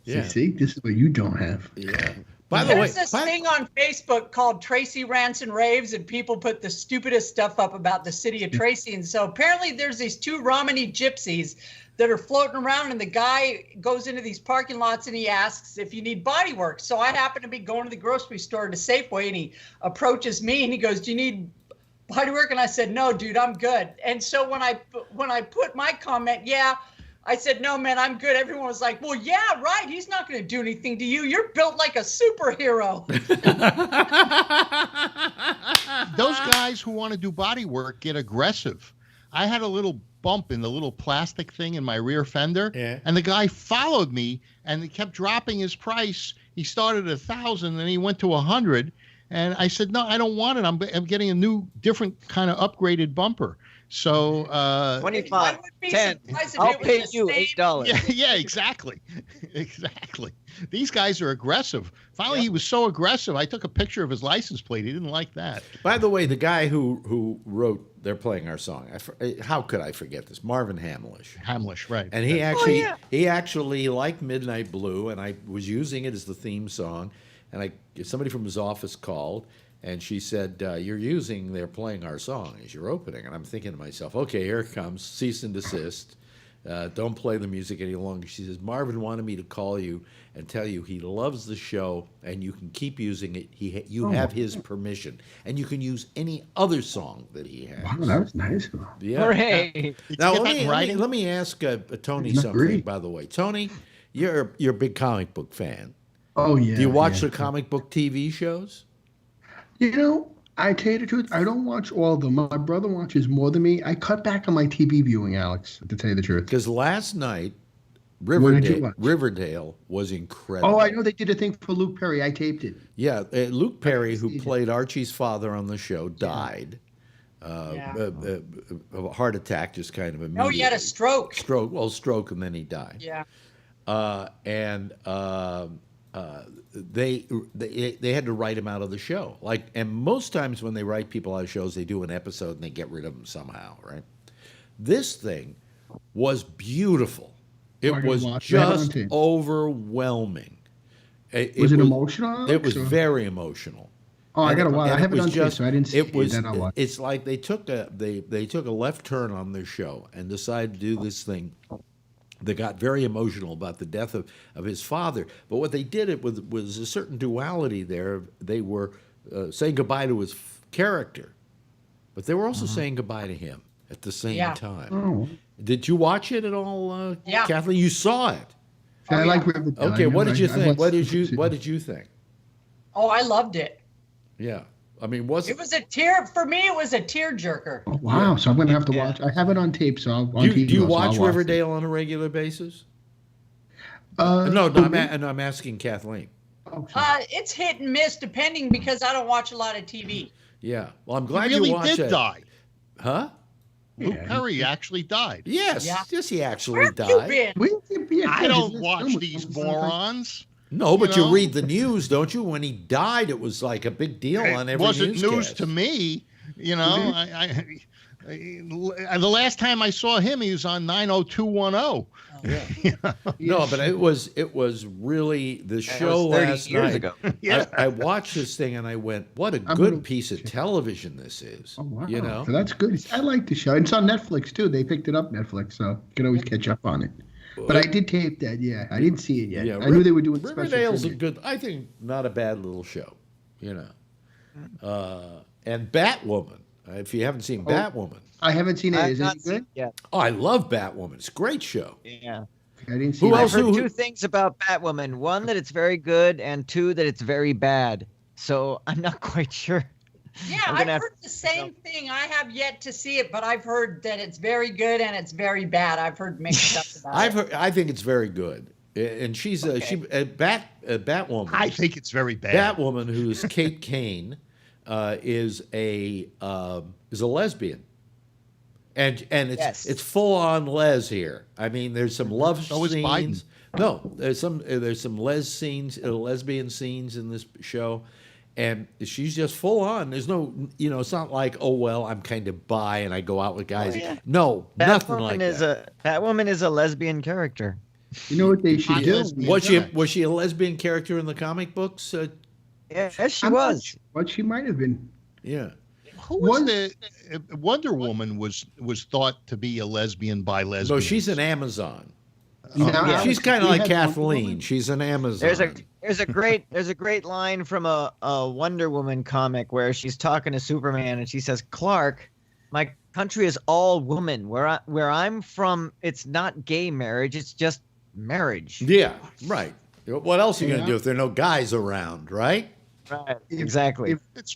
this is what you don't have. Yeah. There's this thing on Facebook called Tracy Rants and Raves, and people put the stupidest stuff up about the city of Tracy. And so apparently there's these two Romany gypsies that are floating around, and the guy goes into these parking lots and he asks if you need body work. So I happen to be going to the grocery store to Safeway, and he approaches me and he goes, do you need body work? And I said, no, dude, I'm good. And so when I put my comment, I said, no, man, I'm good. Everyone was like, well, yeah, right. He's not going to do anything to you. You're built like a superhero. Those guys who want to do body work get aggressive. I had a little bump in the little plastic thing in my rear fender, and the guy followed me, and he kept dropping his price. He started at 1,000, and he went to 100. And I said, no, I don't want it. I'm getting a new, different kind of upgraded bumper. So 25, 10. I'll pay you $8. Yeah, exactly. These guys are aggressive. Finally, he was so aggressive, I took a picture of his license plate. He didn't like that. By the way, the guy who wrote "They're Playing Our Song," how could I forget this? Marvin Hamlish, right? And he actually liked Midnight Blue, and I was using it as the theme song. And somebody from his office called. And she said, you're using They're Playing Our Song as your opening. And I'm thinking to myself, okay, here it comes, cease and desist. Don't play the music any longer. She says, Marvin wanted me to call you and tell you he loves the show and you can keep using it. You have his permission. And you can use any other song that he has. Wow, that was nice. Yeah. Hooray. Now, let me ask Tony something, by the way. Tony, you're a big comic book fan. Oh, yeah. Do you watch the comic book TV shows? You know, I tell you the truth, I don't watch all of them. My brother watches more than me. I cut back on my TV viewing, Alex, to tell you the truth. Because last night, Riverdale was incredible. Oh, I know they did a thing for Luke Perry. I taped it. Yeah, Luke Perry, who played Archie's father on the show, died. Of a heart attack, just kind of immediately. Oh, he had a stroke. Stroke, and then he died. Yeah. They had to write him out of the show. And most times when they write people out of shows, they do an episode and they get rid of them somehow, right? This thing was beautiful. It was just overwhelming. Was it emotional, Alex, It was very emotional. Oh, I gotta watch. I have it on tape, so I didn't see it. Was then I'll watch. It's like they took a left turn on their show and decided to do this thing. They got very emotional about the death of his father. But what they did it was a certain duality there. They were saying goodbye to his character, but they were also saying goodbye to him at the same time. Oh. Did you watch it at all, Kathleen? You saw it. I like Riverdale. Okay, what did you think? What did you think? Oh, I loved it. Yeah, I mean, it was a tear for me. It was a tear jerker. Oh, wow! So I'm gonna have to watch. I have it on tape, so I'll. Do you watch Riverdale on a regular basis? No, I'm asking Kathleen. Oh, it's hit and miss depending because I don't watch a lot of TV. Yeah, well, I'm glad you watched did it. Die. Huh? Luke Perry actually died. Yes, yes, he actually Where died. have you been? I don't watch these morons. No, but you read the news, don't you? When he died, it was like a big deal on every newscast. It wasn't news to me. You know, the last time I saw him, he was on 90210. Yeah. No, but it was really the show last years night. Ago. I watched this thing and I went, "What a good piece of television this is!" Oh, wow. You know, so that's good. I like the show. It's on Netflix too. They picked it up Netflix, so you can always catch up on it. But I did tape that. Yeah, I didn't see it yet. Yeah, I knew they were doing special. Riverdale's a good. I think not a bad little show. You know, and Batwoman. If you haven't seen Batwoman, I haven't seen it. Is it good? Yeah. Oh, I love Batwoman. It's a great show. Yeah. I didn't see. I've heard two things about Batwoman. One, that it's very good, and two, that it's very bad. So I'm not quite sure. Yeah, I've heard the same thing. I have yet to see it, but I've heard that it's very good and it's very bad. I've heard mixed stuff about it. I think it's very good, and she's Batwoman. I think it's very bad. Batwoman, who's Kate Kane, is a lesbian, and it's full on les here. I mean, there's some love scenes. No, there's some lesbian scenes in this show. And she's just full on. There's no, it's not like, oh, well, I'm kind of bi and I go out with guys. Oh, yeah. No, nothing like that. Batwoman is a lesbian character. You know what they should do? Was she a lesbian character in the comic books? Yes, she was. But she might have been. Yeah. Wonder Woman was thought to be a lesbian by lesbian. No, she's an Amazon. She's kind of like Kathleen. She's an Amazon. There's a great line from a Wonder Woman comic where she's talking to Superman and she says, "Clark, my country is all woman. Where I'm from, it's not gay marriage. It's just marriage." Yeah, right. What else are you gonna do if there are no guys around, right? Right. Exactly.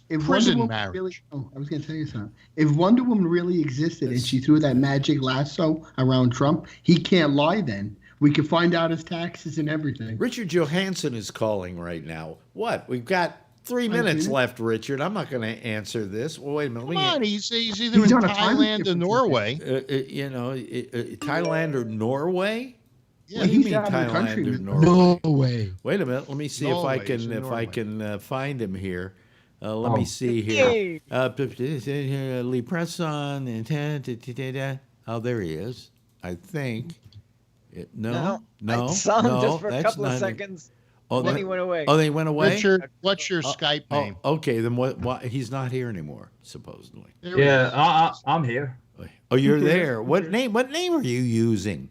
If prison marriage. I was going to tell you something. If Wonder Woman really existed and she threw that magic lasso around Trump, he can't lie then. We could find out his taxes and everything. Richard Johansson is calling right now. What? We've got 3 minutes left, Richard. I'm not going to answer this. Well, wait a minute. Come on, he's either in Thailand or Norway. Thailand or Norway? Yeah, what do you mean Thailand or Norway? Norway. Wait a minute. Let me see if I can find him here. Let me see here. Lee Presson. Oh, there he is. I think. No. I saw him just for a couple of seconds. Then he went away. Oh, they went away? Richard, what's your Skype name? Okay, then what? He's not here anymore, supposedly. Yeah, I'm here. Oh, you're there. What name are you using?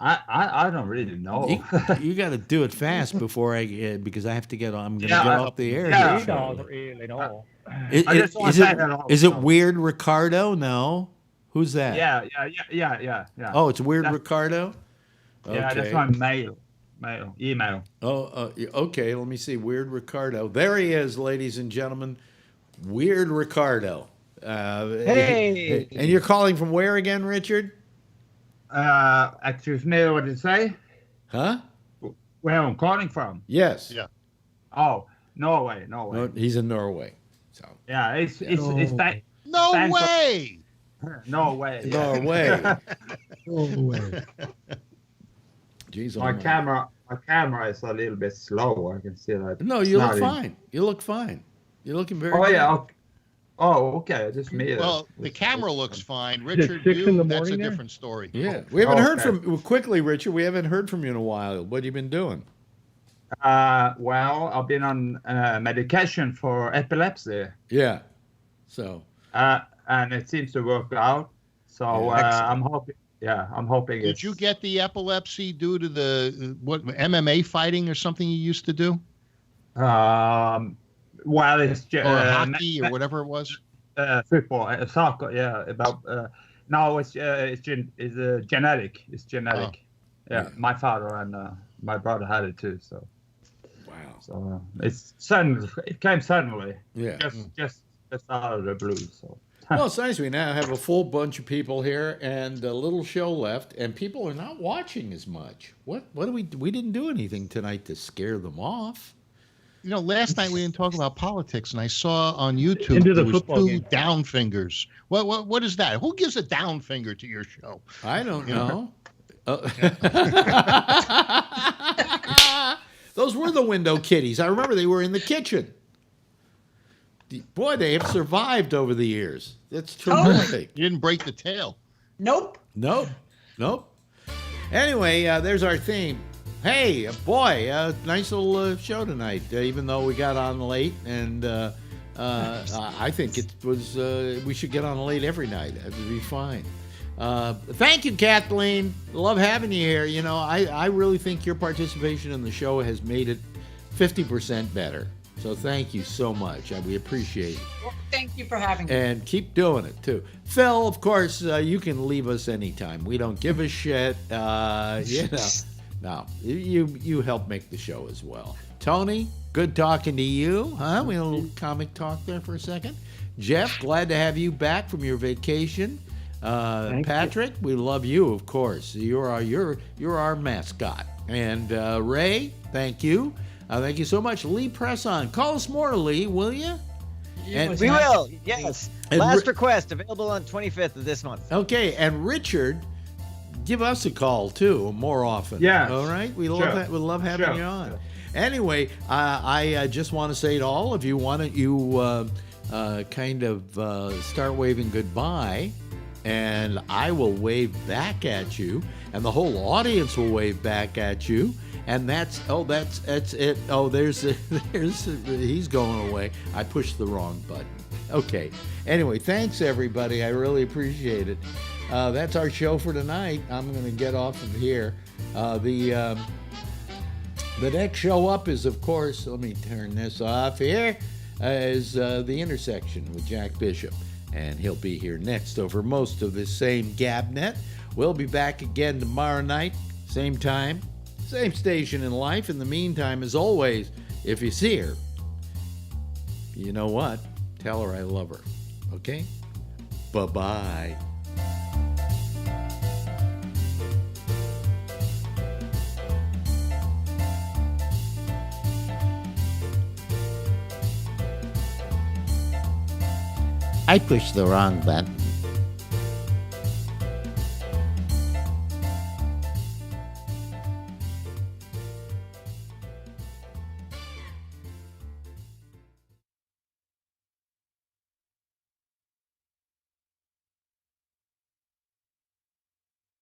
I don't really know. You got to do it fast before because I have to get on. I'm going to get off the air. Yeah, I don't really know. Is it Weird Ricardo? No. Who's that? Yeah. Oh, it's Weird Ricardo? Okay. Yeah, that's my email. Oh, okay. Let me see. Weird Ricardo. There he is, ladies and gentlemen. Weird Ricardo. Hey. And you're calling from where again, Richard? Excuse me, what did you say? Huh? Where I'm calling from? Yes. Yeah. Oh, Norway. No, he's in Norway. So. Yeah, it's No way. No way. Norway. No way. Jeez, my camera is a little bit slow. I can see that. No, you look fine. You look fine. You're looking very good. Yeah. Okay. Oh, okay. Just me. Well, the camera looks fine. Richard, that's a different story. Yeah. We haven't heard from Richard. We haven't heard from you in a while. What have you been doing? Well, I've been on medication for epilepsy. Yeah. So. And it seems to work out. So I'm hoping. Yeah, I'm hoping. Did you get the epilepsy due to the MMA fighting or something you used to do? Well, it's or hockey or whatever it was. Football, soccer. Yeah, no, it's genetic. It's genetic. Oh. Yeah, my father and my brother had it too. So. Wow. So it's sudden. It came suddenly. Yeah. Just out of the blue. So. Well, it's nice we now have a full bunch of people here and a little show left, and people are not watching as much. What do we didn't do anything tonight to scare them off. You know, last night we didn't talk about politics, and I saw on YouTube there was 2 down fingers. What is that? Who gives a down finger to your show? I don't know. Those were the window kitties. I remember they were in the kitchen. Boy, they have survived over the years. That's terrific. You didn't break the tail. Nope. Anyway, there's our theme. Hey, boy, nice little show tonight, even though we got on late. And I think it was, we should get on late every night. It would be fine. Thank you, Kathleen. Love having you here. You know, I really think your participation in the show has made it 50% better. So thank you so much. We appreciate it. Well, thank you for having me. And keep doing it, too. Phil, of course, you can leave us anytime. We don't give a shit. You know, no, you help make the show as well. Tony, good talking to you. Huh? We had a little comic talk there for a second. Jeff, glad to have you back from your vacation. Patrick, we love you, of course. You're our mascot. And Ray, thank you. Thank you so much. Lee Presson. Call us more, Lee, will you? And we will, yes. Last request, available on 25th of this month. Okay, and Richard, give us a call, too, more often. Yeah. All right? We love having you on. Anyway, I just want to say to all of you, why don't you kind of start waving goodbye, and I will wave back at you, and the whole audience will wave back at you. And that's it. Oh, there's he's going away. I pushed the wrong button. Okay. Anyway, thanks everybody. I really appreciate it. That's our show for tonight. I'm going to get off of here. The next show up is, of course, let me turn this off here, is The Intersection with Jack Bishop. And he'll be here next over most of this same GabNet. We'll be back again tomorrow night, same time. Same station in life. In the meantime, as always, if you see her, you know what? Tell her I love her. Okay? Bye-bye. I pushed the wrong button.